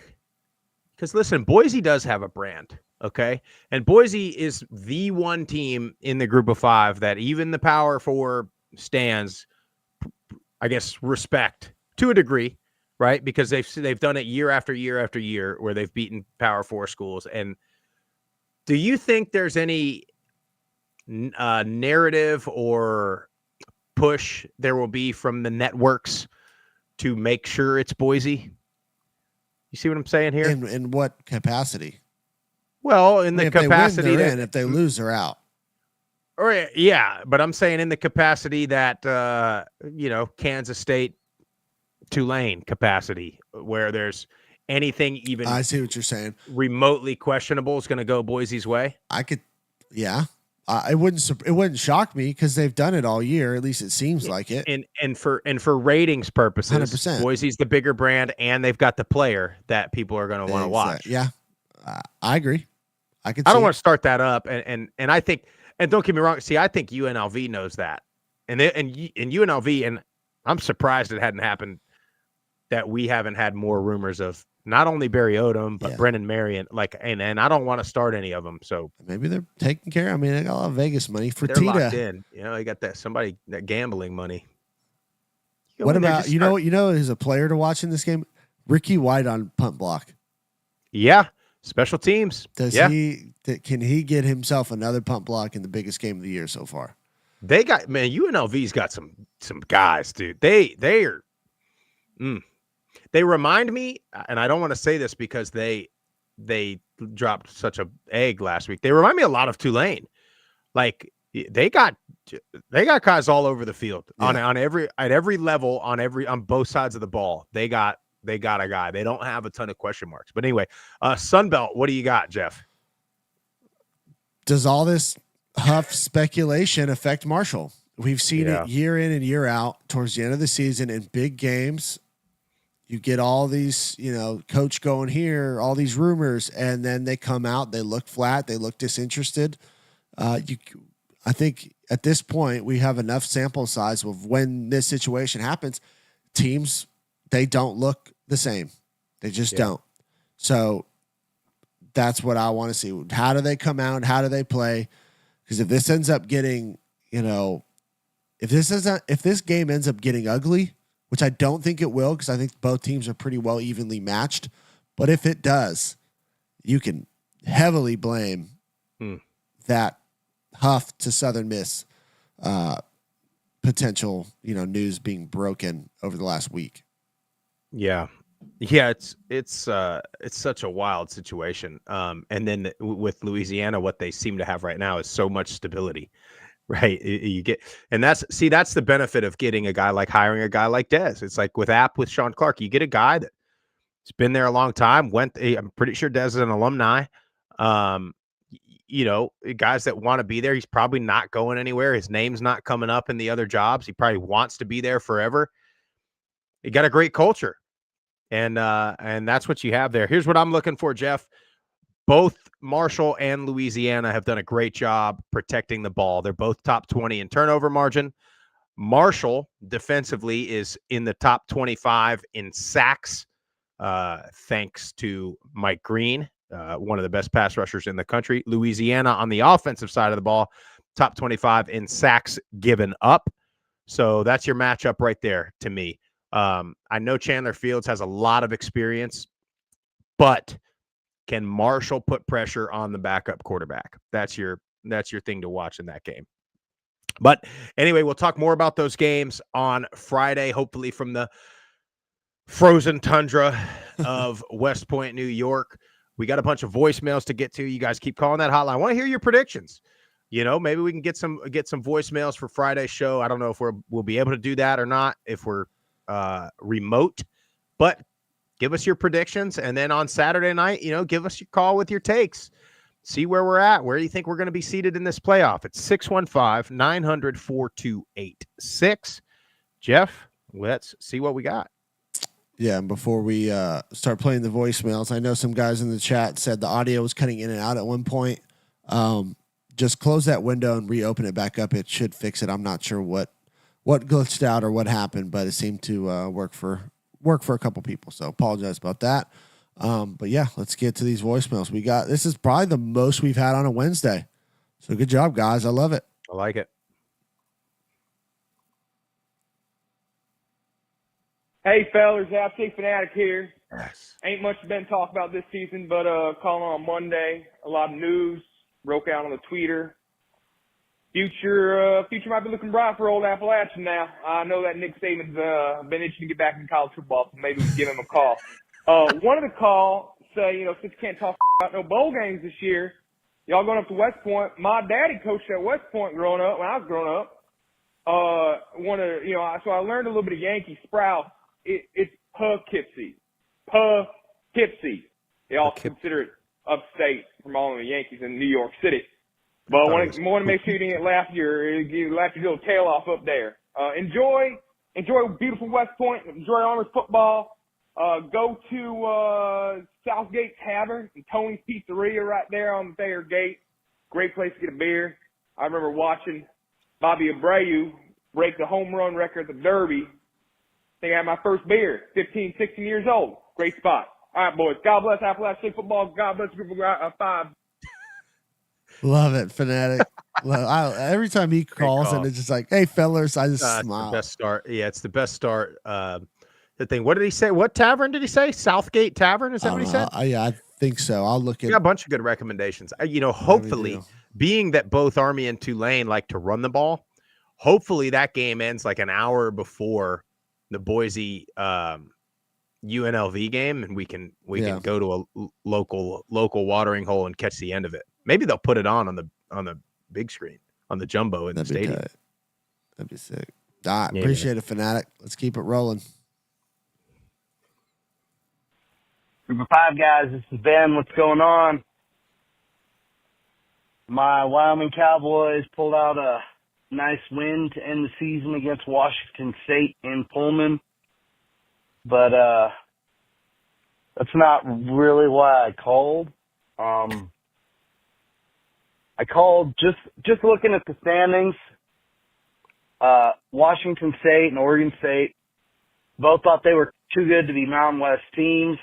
because listen, Boise does have a brand, okay? And Boise is the one team in the group of five that even the Power Four stands, I guess, respect to a degree, right? Because they've done it year after year after year where they've beaten Power Four schools. And do you think there's any narrative or push there will be from the networks to make sure it's Boise? You see what I'm saying here? In what capacity? Well, in the capacity that if they lose, they're out. Or yeah, but I'm saying in the capacity that Kansas State, Tulane capacity, where there's anything even I see what you're saying. Remotely questionable is going to go Boise's way. It wouldn't shock me because they've done it all year. At least it seems like it. And for ratings purposes, 100%. Boise's the bigger brand, and they've got the player that people are going to want to watch. Yeah, I agree. I don't want to start that up, and I think, and don't get me wrong. See, I think UNLV knows that, and UNLV, and I'm surprised it hadn't happened. That we haven't had more rumors of not only Barry Odom, but Brennan Marion. And I don't want to start any of them. So maybe they're taking care. I mean, they got a lot of Vegas money for they're locked in. They got that gambling money. What about who's a player to watch in this game? Ricky White on punt block. Yeah, special teams. Can he get himself another punt block in the biggest game of the year so far? They got UNLV's got some guys, dude. They are. They remind me, and I don't want to say this because they dropped such a egg last week. They remind me a lot of Tulane. Like they got guys all over the field at every level on both sides of the ball. They got a guy. They don't have a ton of question marks. But anyway, Sunbelt, what do you got, Jeff? Does all this Huff speculation affect Marshall? We've seen it year in and year out towards the end of the season in big games. You get all these, coach going here, all these rumors, and then they come out, they look flat, they look disinterested. I think at this point we have enough sample size of when this situation happens, teams, they don't look the same. They just don't. So that's what I want to see. How do they come out? How do they play? Because if this ends up getting, if this game ends up getting ugly, which I don't think it will, because I think both teams are pretty well evenly matched. But if it does, you can heavily blame that Huff to Southern Miss potential, news being broken over the last week. Yeah, it's such a wild situation. And then with Louisiana, what they seem to have right now is so much stability. Right. You get, and that's the benefit of hiring a guy like Dez. It's like with Sean Clark, you get a guy that He's been there a long time. I'm pretty sure Des is an alumni. Guys that want to be there. He's probably not going anywhere. His name's not coming up in the other jobs. He probably wants to be there forever. He got a great culture, and that's what you have there. Here's what I'm looking for, Jeff. Both Marshall and Louisiana have done a great job protecting the ball. They're both top 20 in turnover margin. Marshall defensively is in the top 25 in sacks, thanks to Mike Green, one of the best pass rushers in the country. Louisiana on the offensive side of the ball, top 25 in sacks given up. So that's your matchup right there to me. I know Chandler Fields has a lot of experience, but can Marshall put pressure on the backup quarterback? That's your thing to watch in that game. But anyway, we'll talk more about those games on Friday, hopefully from the frozen tundra of West Point, New York. We got a bunch of voicemails to get to. You guys keep calling that hotline. I want to hear your predictions. Maybe we can get some voicemails for Friday's show. I don't know if we'll be able to do that or not if we're remote, but give us your predictions. And then on Saturday night, give us your call with your takes. See where we're at. Where do you think we're going to be seated in this playoff? It's 615-900-4286. Jeff, let's see what we got. Yeah, and before we start playing the voicemails, I know some guys in the chat said the audio was cutting in and out at one point. Just close that window and reopen it back up. It should fix it. I'm not sure what glitched out or what happened, but it seemed to work for a couple people. So apologize about that. But yeah, let's get to these voicemails. This is probably the most we've had on a Wednesday. So good job, guys. I love it. I like it. Hey, fellas, FC Fanatic here. Yes. Ain't much been talked about this season, but calling on Monday, a lot of news broke out on the Twitter. Future might be looking bright for old Appalachian now. I know that Nick Saban's been itching to get back in college football, so maybe we can give him a call. Wanted to call, say, since you can't talk about no bowl games this year, y'all going up to West Point. My daddy coached at West Point growing up, when I was growing up. So I learned a little bit of Yankee Sprouse. It's Poughkeepsie. Poughkeepsie. They all consider it upstate from all of the Yankees in New York City. But I want to make sure you didn't laugh your little tail off up there. Enjoy beautiful West Point. Enjoy Armors football. Go to Southgate Tavern and Tony's Pizzeria right there on the Thayer Gate. Great place to get a beer. I remember watching Bobby Abreu break the home run record at the Derby. I think I had my first beer, 15, 16 years old. Great spot. All right, boys. God bless Appalachian football. God bless Group of 5. Love it, Fanatic. Every time he calls and it's just like, hey, fellas, I just smile. The best start. Yeah, it's the best start. The thing. What did he say? What tavern did he say? Southgate Tavern? Is that what he said? Yeah, I think so. I'll look at a bunch of good recommendations. Hopefully, being that both Army and Tulane like to run the ball, hopefully that game ends like an hour before the Boise UNLV game, and we can go to a local watering hole and catch the end of it. Maybe they'll put it on the big screen on the jumbo in the stadium. That'd be sick. Appreciate it, Fanatic. Let's keep it rolling. Group of 5 guys, this is Ben. What's going on? My Wyoming Cowboys pulled out a nice win to end the season against Washington State in Pullman. But that's not really why I called. I called just looking at the standings. Washington State and Oregon State both thought they were too good to be Mountain West teams.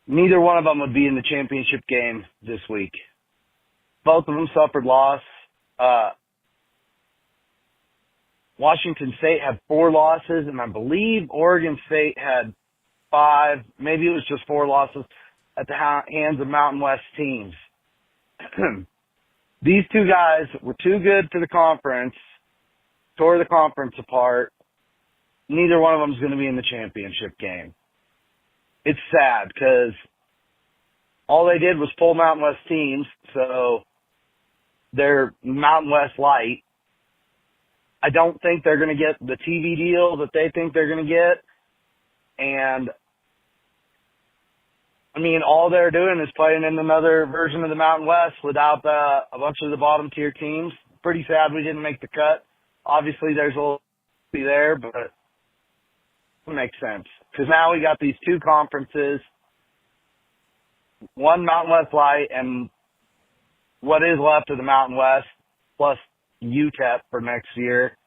Neither one of them would be in the championship game this week. Both of them suffered loss. Washington State had 4 losses, and I believe Oregon State had 5. Maybe it was just 4 losses at the hands of Mountain West teams. These two guys were too good for the conference, tore the conference apart. Neither one of them is going to be in the championship game. It's sad because all they did was pull Mountain West teams, so they're Mountain West light. I don't think they're going to get the TV deal that they think they're going to get. And I mean, all they're doing is playing in another version of the Mountain West without a bunch of the bottom tier teams. Pretty sad we didn't make the cut. Obviously, there's a little there, but it makes sense because now we got these two conferences, one Mountain West Light and what is left of the Mountain West plus UTEP for next year,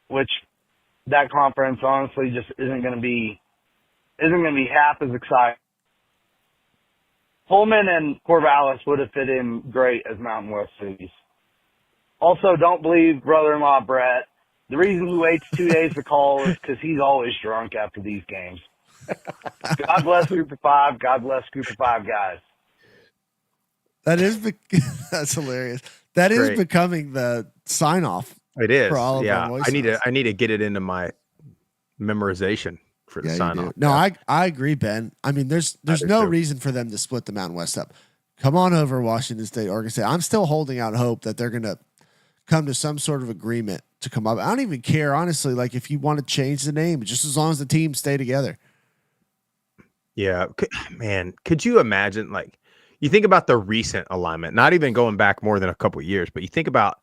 which that conference honestly just isn't going to be half as exciting. Pullman and Corvallis would have fit in great as Mountain West cities. Also, don't believe brother-in-law Brett. The reason he waits 2 days to call is because he's always drunk after these games. God bless Group of Five. God bless Group of Five guys. That's hilarious. That is becoming the sign-off. It is. For all of yeah, our voice I need to get it into my memorization for the sign-off. No, I agree, Ben. I mean, there's no reason for them to split the Mountain West up. Come on over, Washington State, Oregon State. I'm still holding out hope that they're going to come to some sort of agreement to come up. I don't even care, honestly, like if you want to change the name, just as long as the teams stay together. Yeah, man, could you imagine, like, you think about the recent alignment, not even going back more than a couple of years, but you think about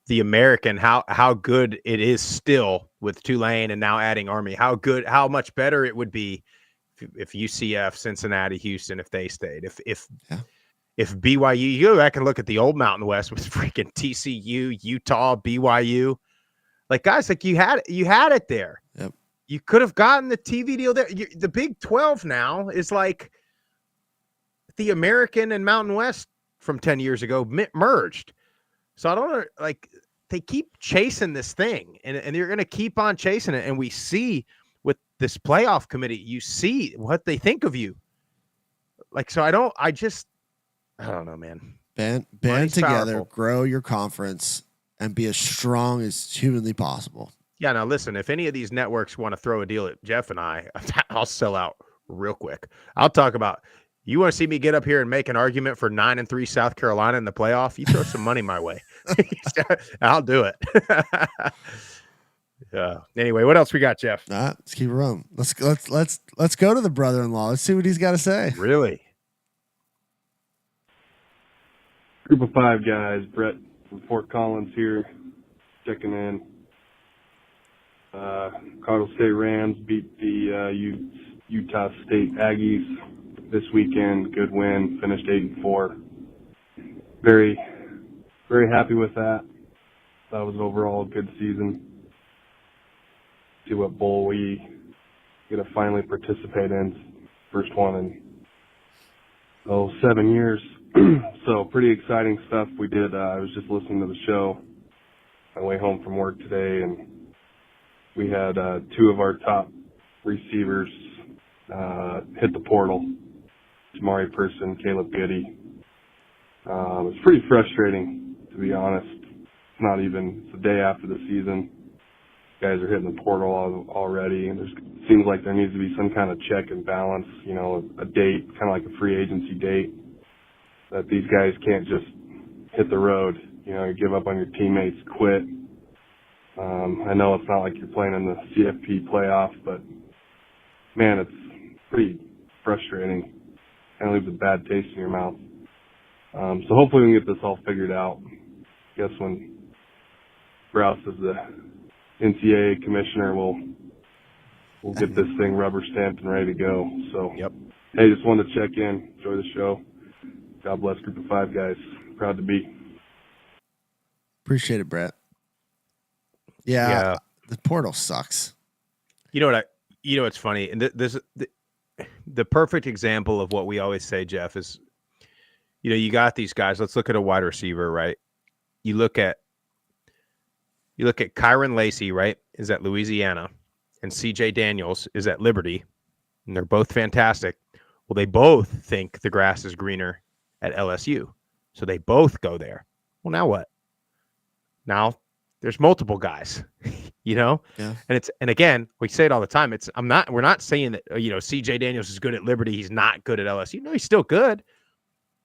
the American, how good it is still with Tulane and now adding Army, how much better it would be if UCF, Cincinnati, Houston, if they stayed, if BYU, you go back and look at the old Mountain West with freaking TCU, Utah, BYU, like guys, like you had it there. Yep. You could have gotten the TV deal there. The Big 12 now is like the American and Mountain West from 10 years ago merged. So I don't know, like they keep chasing this thing and you're going to keep on chasing it. And we see with this playoff committee, you see what they think of you. Like, so I don't know, man. Band together, powerful. Grow your conference and be as strong as humanly possible. Yeah. Now listen, if any of these networks want to throw a deal at Jeff and I'll sell out real quick. I'll talk about, you want to see me get up here and make an argument for 9-3 South Carolina in the playoff? You throw some money my way. I'll do it. Yeah. Anyway, what else we got, Jeff? Let's keep it rolling. Let's go to the brother-in-law. Let's see what he's got to say. Really? Group of Five guys. Brett from Fort Collins here, checking in. Colorado State Rams beat the Utah State Aggies this weekend. Good win. Finished 8-4. Very, very happy with that. That was overall a good season. See what bowl we get to finally participate in. First one in 7 years. So pretty exciting stuff we did. I was just listening to the show on the way home from work today, and we had two of our top receivers hit the portal. Jamari Person, Caleb Goody. It's pretty frustrating, to be honest. It's the day after the season. Guys are hitting the portal already, and it seems like there needs to be some kind of check and balance, a date, kind of like a free agency date, that these guys can't just hit the road, you give up on your teammates, quit. I know it's not like you're playing in the CFP playoff, but, man, it's pretty frustrating. Kind of leaves a bad taste in your mouth. So hopefully we can get this all figured out. I guess when Rouse is the NCAA commissioner, we'll get this thing rubber stamped and ready to go. So, Hey, just wanted to check in. Enjoy the show. God bless Group of Five guys. Proud to be. Appreciate it, Brett. Yeah. The portal sucks. You know what's funny, and this the perfect example of what we always say, Jeff, is you got these guys. Let's look at a wide receiver, right? You look at Kyron Lacey, right? Is at Louisiana, and CJ Daniels is at Liberty, and they're both fantastic. Well, they both think the grass is greener at LSU, so they both go there. Well, now what? Now there's multiple guys, Yeah. And again, we say it all the time. We're not saying that CJ Daniels is good at Liberty. He's not good at LSU. No, he's still good.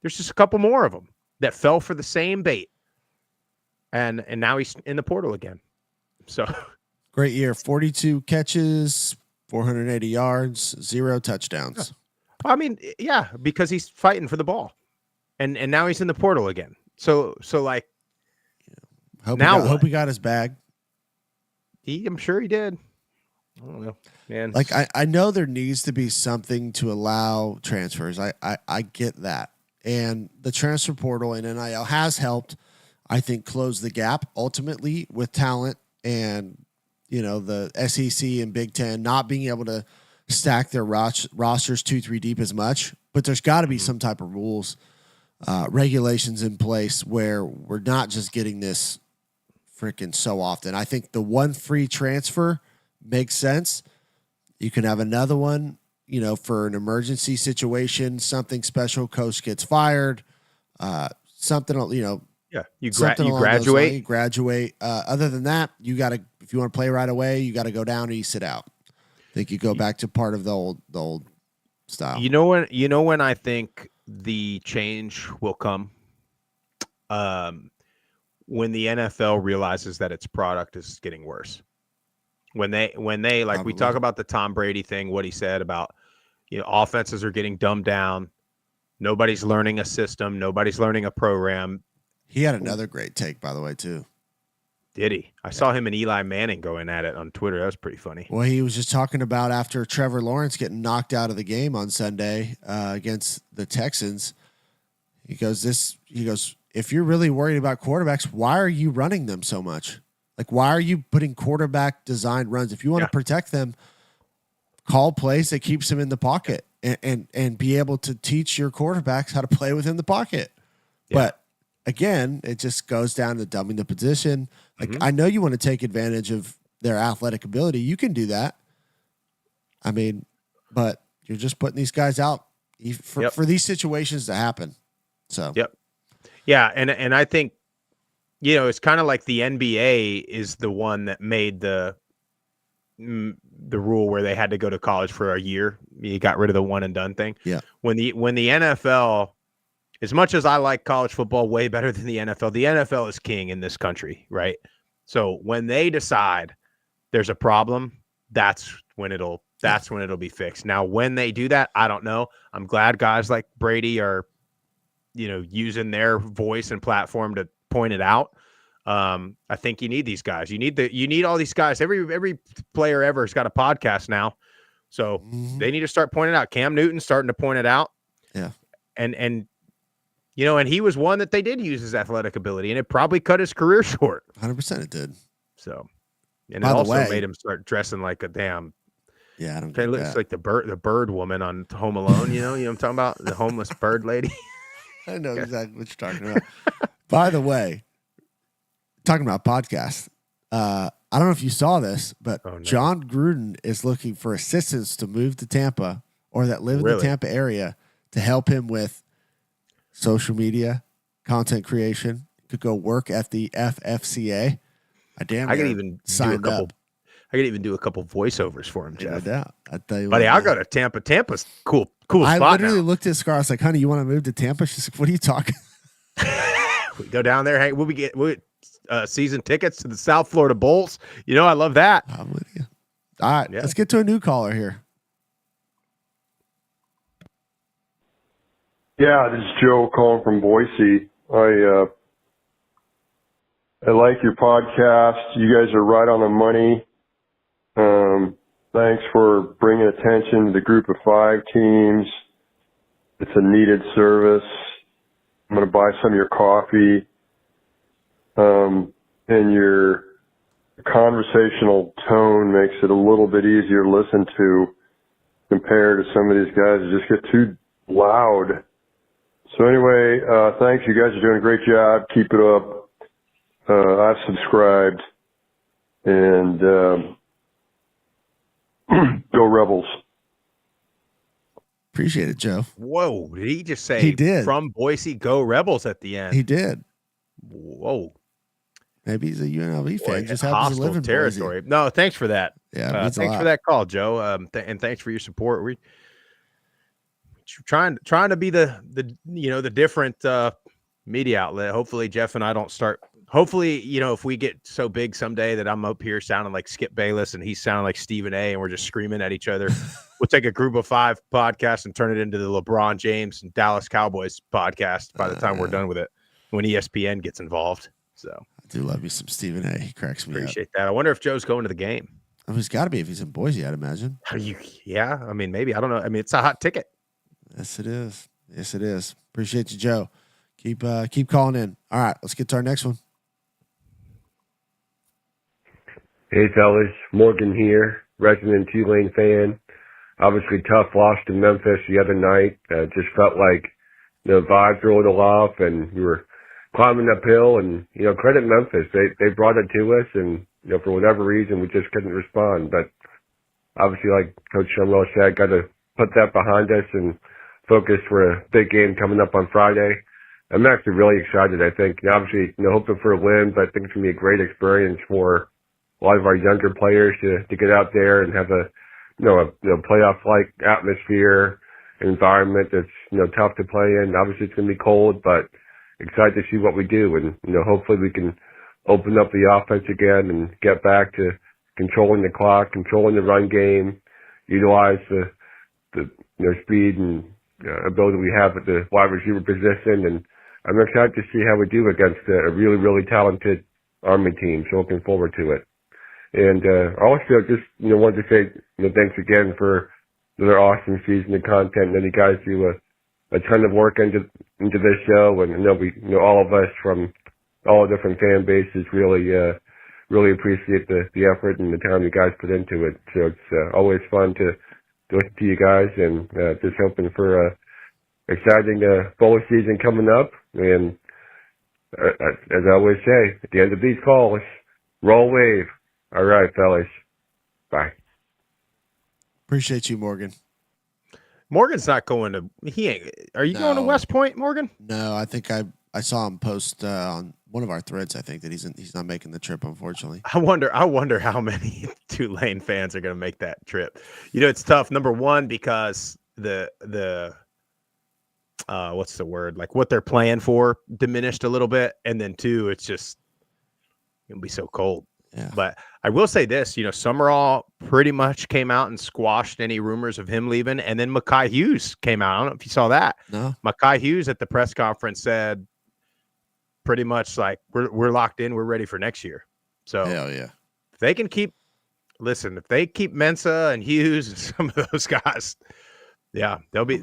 There's just a couple more of them that fell for the same bait. And now he's in the portal again. So great year. 42 catches, 480 yards, 0 touchdowns. I mean, yeah, because he's fighting for the ball, and now he's in the portal again. So like, hope he got his bag. I'm sure he did. I don't know, man. Like I know there needs to be something to allow transfers. I get that, and the transfer portal and NIL has helped, I think, close the gap ultimately with talent and the SEC and Big Ten not being able to stack their rosters 2-3 deep as much. But there's got to be some type of rules, regulations in place where we're not just getting this freaking so often. I think the one free transfer makes sense. You can have another one, for an emergency situation, something special, coach gets fired, something, yeah, you graduate. You graduate. Other than that, if you want to play right away, you got to go down or you sit out. I think you go back to part of the old style. You know when I think the change will come? When the NFL realizes that its product is getting worse. When they like, we talk about the Tom Brady thing, what he said about, offenses are getting dumbed down. Nobody's learning a system. Nobody's learning a program. He had another great take, by the way, too. Did he? I saw him and Eli Manning going at it on Twitter. That was pretty funny. Well, he was just talking about after Trevor Lawrence getting knocked out of the game on Sunday against the Texans. He goes, if you're really worried about quarterbacks, why are you running them so much? Like, why are you putting quarterback designed runs? If you want to protect them, call plays that keeps them in the pocket and be able to teach your quarterbacks how to play within the pocket. Yeah. But again, it just goes down to dumbing the position. Like, I know you want to take advantage of their athletic ability. You can do that. I mean, but you're just putting these guys out for these situations to happen. So, yeah. And I think, it's kind of like the NBA is the one that made the rule where they had to go to college for a year. You got rid of the one and done thing. Yeah. When the NFL, as much as I like college football way better than the NFL is king in this country, right? So when they decide there's a problem, that's when it'll be fixed. Now, when they do that, I don't know. I'm glad guys like Brady are, using their voice and platform to point it out. I think you need these guys. You need all these guys. Every player ever has got a podcast now. So they need to start pointing it out. Cam Newton's starting to point it out. Yeah. And he was one that they did use his athletic ability, and it probably cut his career short. 100% it did. So, and it also made him start dressing like a damn. Yeah, I don't. It looks like the bird woman on Home Alone. You know what I'm talking about? The homeless bird lady. I know exactly what you're talking about. By the way, talking about podcasts, I don't know if you saw this, but John Gruden is looking for assistants to move to Tampa or that live in the Tampa area to help him with social media, content creation. Could go work at the FFCA. I could even do a couple voiceovers for him, Jeff. No doubt. I tell you, buddy, I'll go to Tampa. Tampa's cool I spot. Literally now. looked at Scar. I was like, "Honey, you want to move to Tampa?" She's like, "What are you talking?" We go down there. Hey, we'll get season tickets to the South Florida Bulls. I love that. I'm with you. All right, let's get to a new caller here. Yeah, this is Joe calling from Boise. I like your podcast. You guys are right on the money. Thanks for bringing attention to the group of 5 teams. It's a needed service. I'm going to buy some of your coffee. And your conversational tone makes it a little bit easier to listen to compared to some of these guys that just get too loud. So anyway, thanks. You guys are doing a great job. Keep it up. I've subscribed. And go Rebels. Appreciate it, Joe. Whoa, did he just say he did. From Boise, go Rebels at the end? He did. Whoa. Maybe he's a UNLV fan. Just happens to live in territory. Boise. No, thanks for that. Yeah, thanks for that call, Joe. And thanks for your support. We're trying to be the different media outlet. Hopefully, Jeff and I don't start Hopefully, if we get so big someday that I'm up here sounding like Skip Bayless and he's sounding like Stephen A. and we're just screaming at each other, we'll take a Group of Five podcast and turn it into the LeBron James and Dallas Cowboys podcast by the time we're done with it, when ESPN gets involved. So I do love me some Stephen A. He cracks me up. Appreciate that. I wonder if Joe's going to the game. I mean, he's got to be if he's in Boise, I'd imagine. Yeah, I mean, maybe. I don't know. I mean, it's a hot ticket. Yes, it is. Yes, it is. Appreciate you, Joe. Keep calling in. All right, let's get to our next one. Hey, fellas. Morgan here, resident Tulane fan. Obviously, tough loss to Memphis the other night. Just felt like the vibes were a little off, and we were climbing uphill. And credit Memphis, they brought it to us, and for whatever reason, we just couldn't respond. But obviously, like Coach Shumwell said, got to put that behind us and focus for a big game coming up on Friday. I'm actually really excited. I think obviously hoping for a win, but I think it's gonna be a great experience for a lot of our younger players to get out there and have a playoff-like atmosphere, environment that's, tough to play in. Obviously it's going to be cold, but excited to see what we do. And, hopefully we can open up the offense again and get back to controlling the clock, controlling the run game, utilize the speed and ability we have at the wide receiver position. And I'm excited to see how we do against a really, really talented Army team. So looking forward to it. And also just wanted to say thanks again for another awesome season of content. And you guys do a ton of work into this show, and I know all of us from all different fan bases really appreciate the effort and the time you guys put into it. So it's always fun to listen to you guys, and just hoping for a exciting bowl season coming up. And as I always say, at the end of these calls, roll wave. All right, fellas. Bye. Appreciate you, Morgan. Morgan's not going to. He ain't. Are you going to West Point, Morgan? No, I think I saw him post on one of our threads. I think that he's not making the trip, unfortunately. I wonder how many Tulane fans are going to make that trip. It's tough. Number one, because the what's the word? Like what they're playing for diminished a little bit, and then two, it's just it'll be so cold. Yeah. But I will say this, Summerall pretty much came out and squashed any rumors of him leaving. And then Mekhi Hughes came out. I don't know if you saw that. No. Mekhi Hughes at the press conference said pretty much like, we're locked in. We're ready for next year. So hell yeah. If they can keep Mensah and Hughes and some of those guys, yeah, they'll be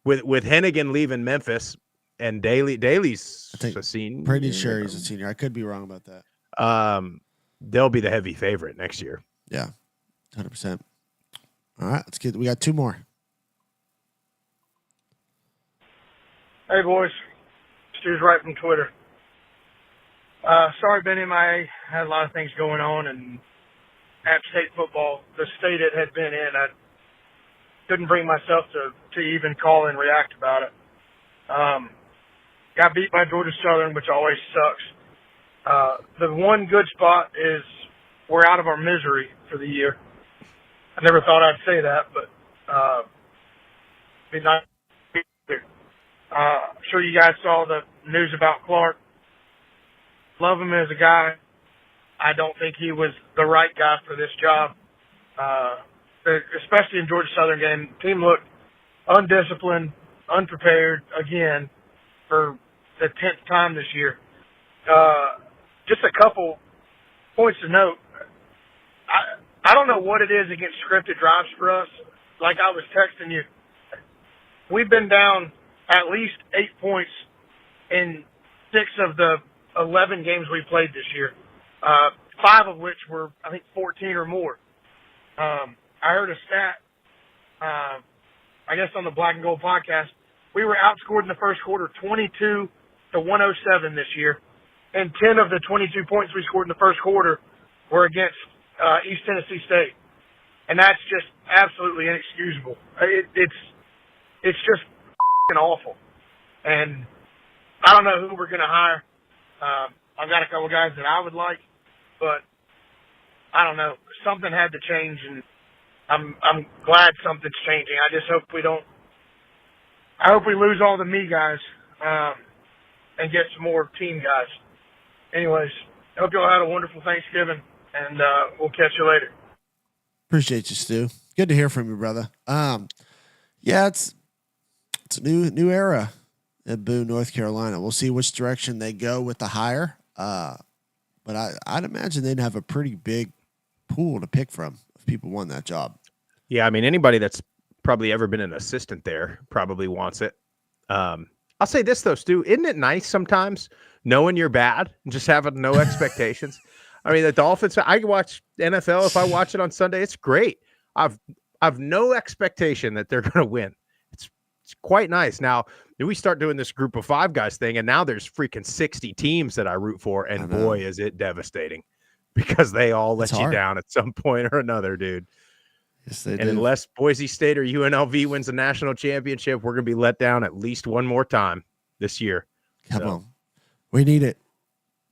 with Hennigan leaving Memphis and Daly's a senior. Pretty sure he's a senior. I could be wrong about that. They'll be the heavy favorite next year. Yeah, 100%. All right, we got two more. Hey, boys. Stu's right from Twitter. Sorry, been MIA. Had a lot of things going on, and App State football, the state it had been in, I couldn't bring myself to even call and react about it. Got beat by Georgia Southern, which always sucks. The one good spot is we're out of our misery for the year. I never thought I'd say that, but be nice. I'm sure you guys saw the news about Clark. Love him as a guy. I don't think he was the right guy for this job, especially in Georgia Southern game. The team looked undisciplined, unprepared again for the 10th time this year. Just a couple points to note. I don't know what it is against scripted drives for us. Like I was texting you, we've been down at least 8 points in 6 of the 11 games we played this year, 5 of which were, I think, 14 or more. I heard a stat, I guess on the Black and Gold podcast, we were outscored in the first quarter 22-107 this year. And 10 of the 22 points we scored in the first quarter were against East Tennessee State. And that's just absolutely inexcusable. It's just f***ing awful. And I don't know who we're going to hire. I've got a couple guys that I would like, but I don't know. Something had to change, and I'm glad something's changing. I just hope we lose all the me guys and get some more team guys. anyways, hope y'all had a wonderful Thanksgiving, and we'll catch you later. Appreciate you, Stu. Good to hear from you, brother. Yeah, it's a new era at Boone, North Carolina. We'll see which direction they go with the hire. But I'd imagine they'd have a pretty big pool to pick from if people won that job. Yeah, I mean, anybody that's probably ever been an assistant there probably wants it. I'll say this, though, Stu. Isn't it nice sometimes knowing you're bad and just having no expectations? I mean, the Dolphins, I watch NFL. If I watch it on Sunday, it's great. I've no expectation that they're going to win. It's quite nice. Now, we start doing this group of 5 guys thing, and now there's freaking 60 teams that I root for, and boy, is it devastating because they all let you down at some point or another, dude. Yes, they and do. Unless Boise State or UNLV wins the national championship, we're going to be let down at least one more time this year. Come on. We need it.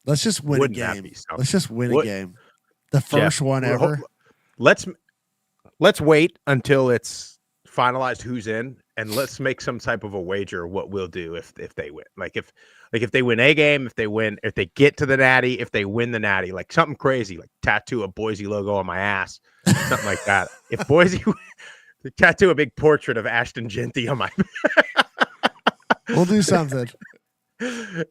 Let's just win a game. Let's just win a game. The first one ever. Let's wait until it's finalized who's in, and let's make some type of a wager what we'll do if they win. Like if they win a game, if they get to the natty, if they win the natty, like something crazy, like tattoo a Boise logo on my ass, something like that. If Boise tattoo a big portrait of Ashton Genty on my we'll do something. Like,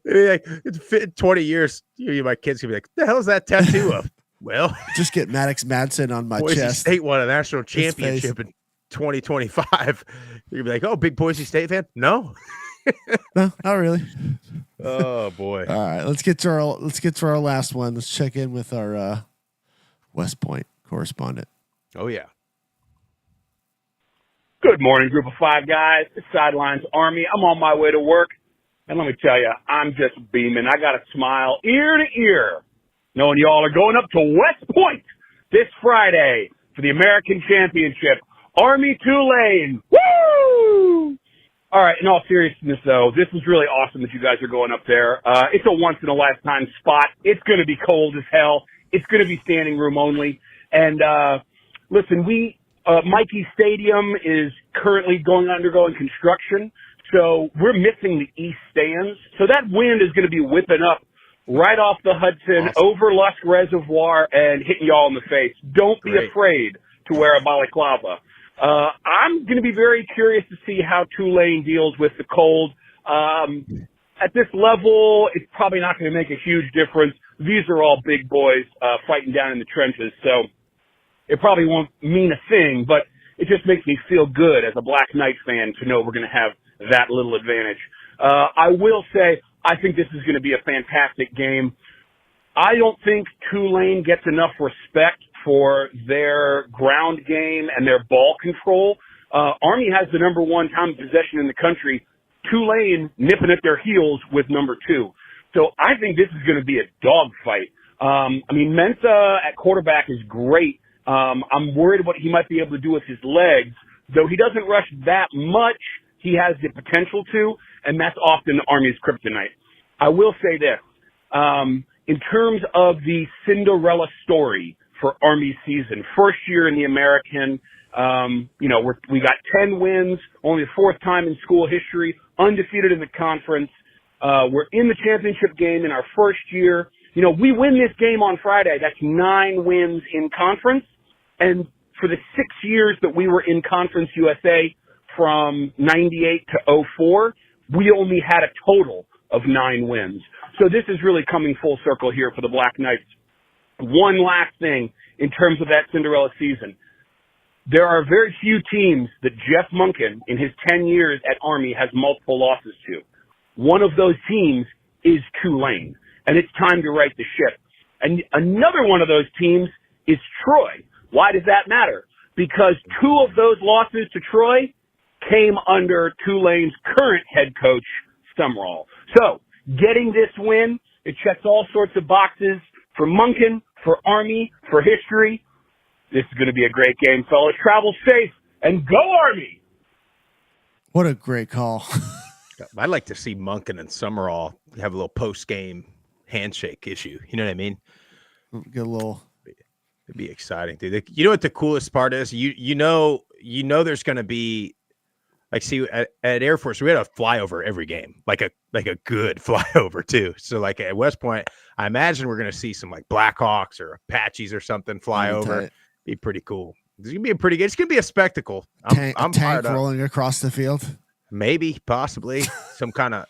it's 20 years, my kids can be like, the hell is that tattoo of? Well, just get Maddox Madsen on my Boise chest. State won a national championship in 2025. You're gonna be like, oh, big Boise State fan? No, no, not really. Oh boy! All right, let's get to our last one. Let's check in with our West Point correspondent. Oh yeah. Good morning, group of 5 guys. It's Sidelines Army. I'm on my way to work. And let me tell you, I'm just beaming. I got a smile ear to ear, knowing y'all are going up to West Point this Friday for the American Championship. Army Tulane. Woo! All right, in all seriousness, though, this is really awesome that you guys are going up there. It's a once-in-a-lifetime spot. It's going to be cold as hell. It's going to be standing room only. And listen, Mikey Stadium is currently undergoing construction. So we're missing the east stands. So that wind is going to be whipping up right off the Hudson, over Lusk Reservoir, and hitting y'all in the face. Don't be afraid to wear a balaclava. I'm going to be very curious to see how Tulane deals with the cold. At this level, it's probably not going to make a huge difference. These are all big boys fighting down in the trenches. So it probably won't mean a thing, but it just makes me feel good as a Black Knight fan to know we're going to have that little advantage. I will say, I think this is going to be a fantastic game. I don't think Tulane gets enough respect for their ground game and their ball control. Army has the number 1 time of possession in the country. Tulane nipping at their heels with number 2. So I think this is going to be a dogfight. I mean, Mensa at quarterback is great. I'm worried what he might be able to do with his legs. Though he doesn't rush that much, he has the potential to, and that's often Army's kryptonite. I will say this. In terms of the Cinderella story for Army season, first year in the American, we got 10 wins, only the 4th time in school history, undefeated in the conference. We're in the championship game in our first year. We win this game on Friday. That's 9 wins in conference. And for the 6 years that we were in Conference USA, from 98 to 04, we only had a total of 9 wins. So this is really coming full circle here for the Black Knights. One last thing in terms of that Cinderella season. There are very few teams that Jeff Monken, in his 10 years at Army, has multiple losses to. One of those teams is Tulane, and it's time to right the ship. And another one of those teams is Troy. Why does that matter? Because 2 of those losses to Troy came under Tulane's current head coach, Sumrall. So, getting this win, it checks all sorts of boxes for Monken, for Army, for history. This is going to be a great game, fellas. Travel safe, and go Army! What a great call. I'd like to see Monken and Summerall have a little post-game handshake issue. You know what I mean? Get a little... It'd be exciting, dude. You know what the coolest part is? You know there's going to be like, see, at Air Force, we had a flyover every game, like a good flyover too. So like at West Point, I imagine we're going to see some like Blackhawks or Apaches or something fly over. Be pretty cool. It's gonna be a pretty good. It's gonna be a spectacle. I'm tank fired up. rolling across the field. Maybe, possibly some kind of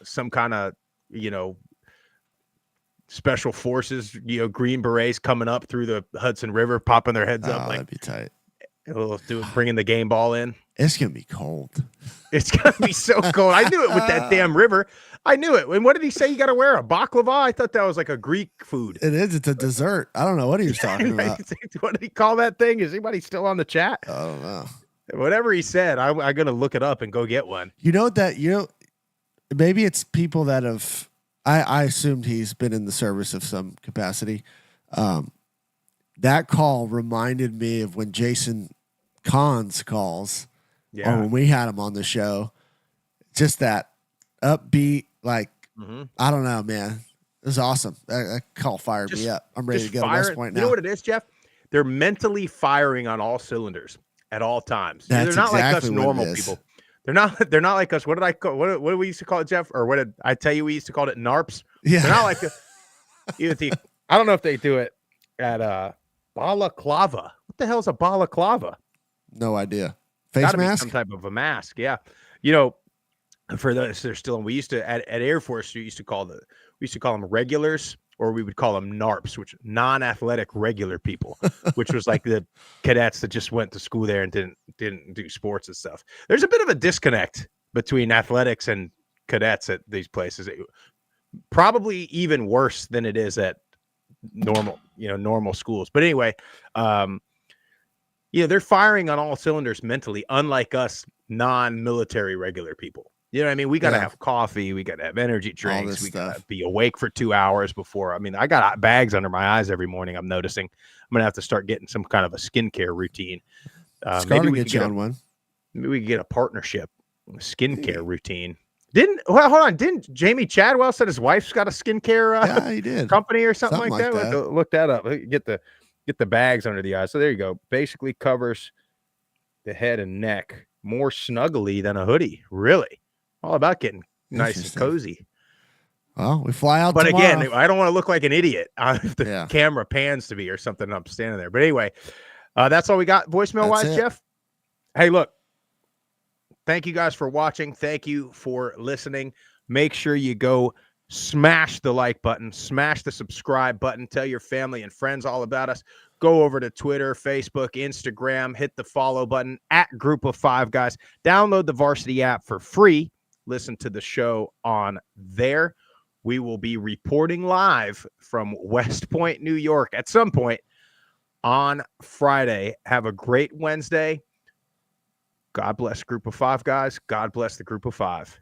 special forces, Green Berets coming up through the Hudson River, popping their heads up. Like, that'd be tight. Bringing the game ball in. It's gonna be cold. It's gonna be so cold. I knew it with that damn river. I knew it. And what did he say? You got to wear a baklava? I thought that was like a Greek food. It is. It's a dessert. I don't know what he was talking about. What did he call that thing? Is anybody still on the chat? I don't know. Whatever he said, I'm gonna look it up and go get one. Maybe it's people that have. I assumed he's been in the service of some capacity. That call reminded me of when Jason Kahn's calls, or when we had him on the show. Just that upbeat, like, I don't know, man. It was awesome. That call fired me up. I'm ready to go to West Point now. You know what it is, Jeff? They're mentally firing on all cylinders at all times. That's They're not exactly like us normal people. They're not like us. What did I call? What did we used to call it, Jeff? Or what did I tell you? We used to call it NARPs. Yeah. They're not like I don't know if they do it at balaclava. What the hell is a balaclava? No idea. Face mask? Some type of a mask. Yeah. For those they're still in, we used to at Air Force, we used to call them regulars, or we would call them NARPs, which non-athletic regular people, which was like the cadets that just went to school there and didn't do sports and stuff. There's a bit of a disconnect between athletics and cadets at these places. Probably even worse than it is at normal schools. But anyway, they're firing on all cylinders mentally, unlike us non-military regular people. You know what I mean? We got to have coffee. We got to have energy drinks. We got to be awake for 2 hours before. I mean, I got bags under my eyes every morning. I'm noticing I'm going to have to start getting some kind of a skincare routine. Maybe we could get one. Maybe we could get a partnership, skincare routine. Hold on. Didn't Jamie Chadwell said his wife's got a skincare he did. company or something like that? We'll have to look that up. Get the bags under the eyes. So there you go. Basically covers the head and neck more snuggly than a hoodie. Really. All about getting nice and cozy. Well, we fly out But tomorrow. again, I don't want to look like an idiot if the camera pans to me or something. I'm standing there. But anyway, that's all we got voicemail-wise, Jeff. Hey, look. Thank you guys for watching. Thank you for listening. Make sure you go smash the like button. Smash the subscribe button. Tell your family and friends all about us. Go over to Twitter, Facebook, Instagram. Hit the follow button at Group of Five Guys. Download the Varsity app for free. Listen to the show on there. We will be reporting live from West Point, New York at some point on Friday. Have a great Wednesday. God bless Group of Five Guys. God bless the Group of Five.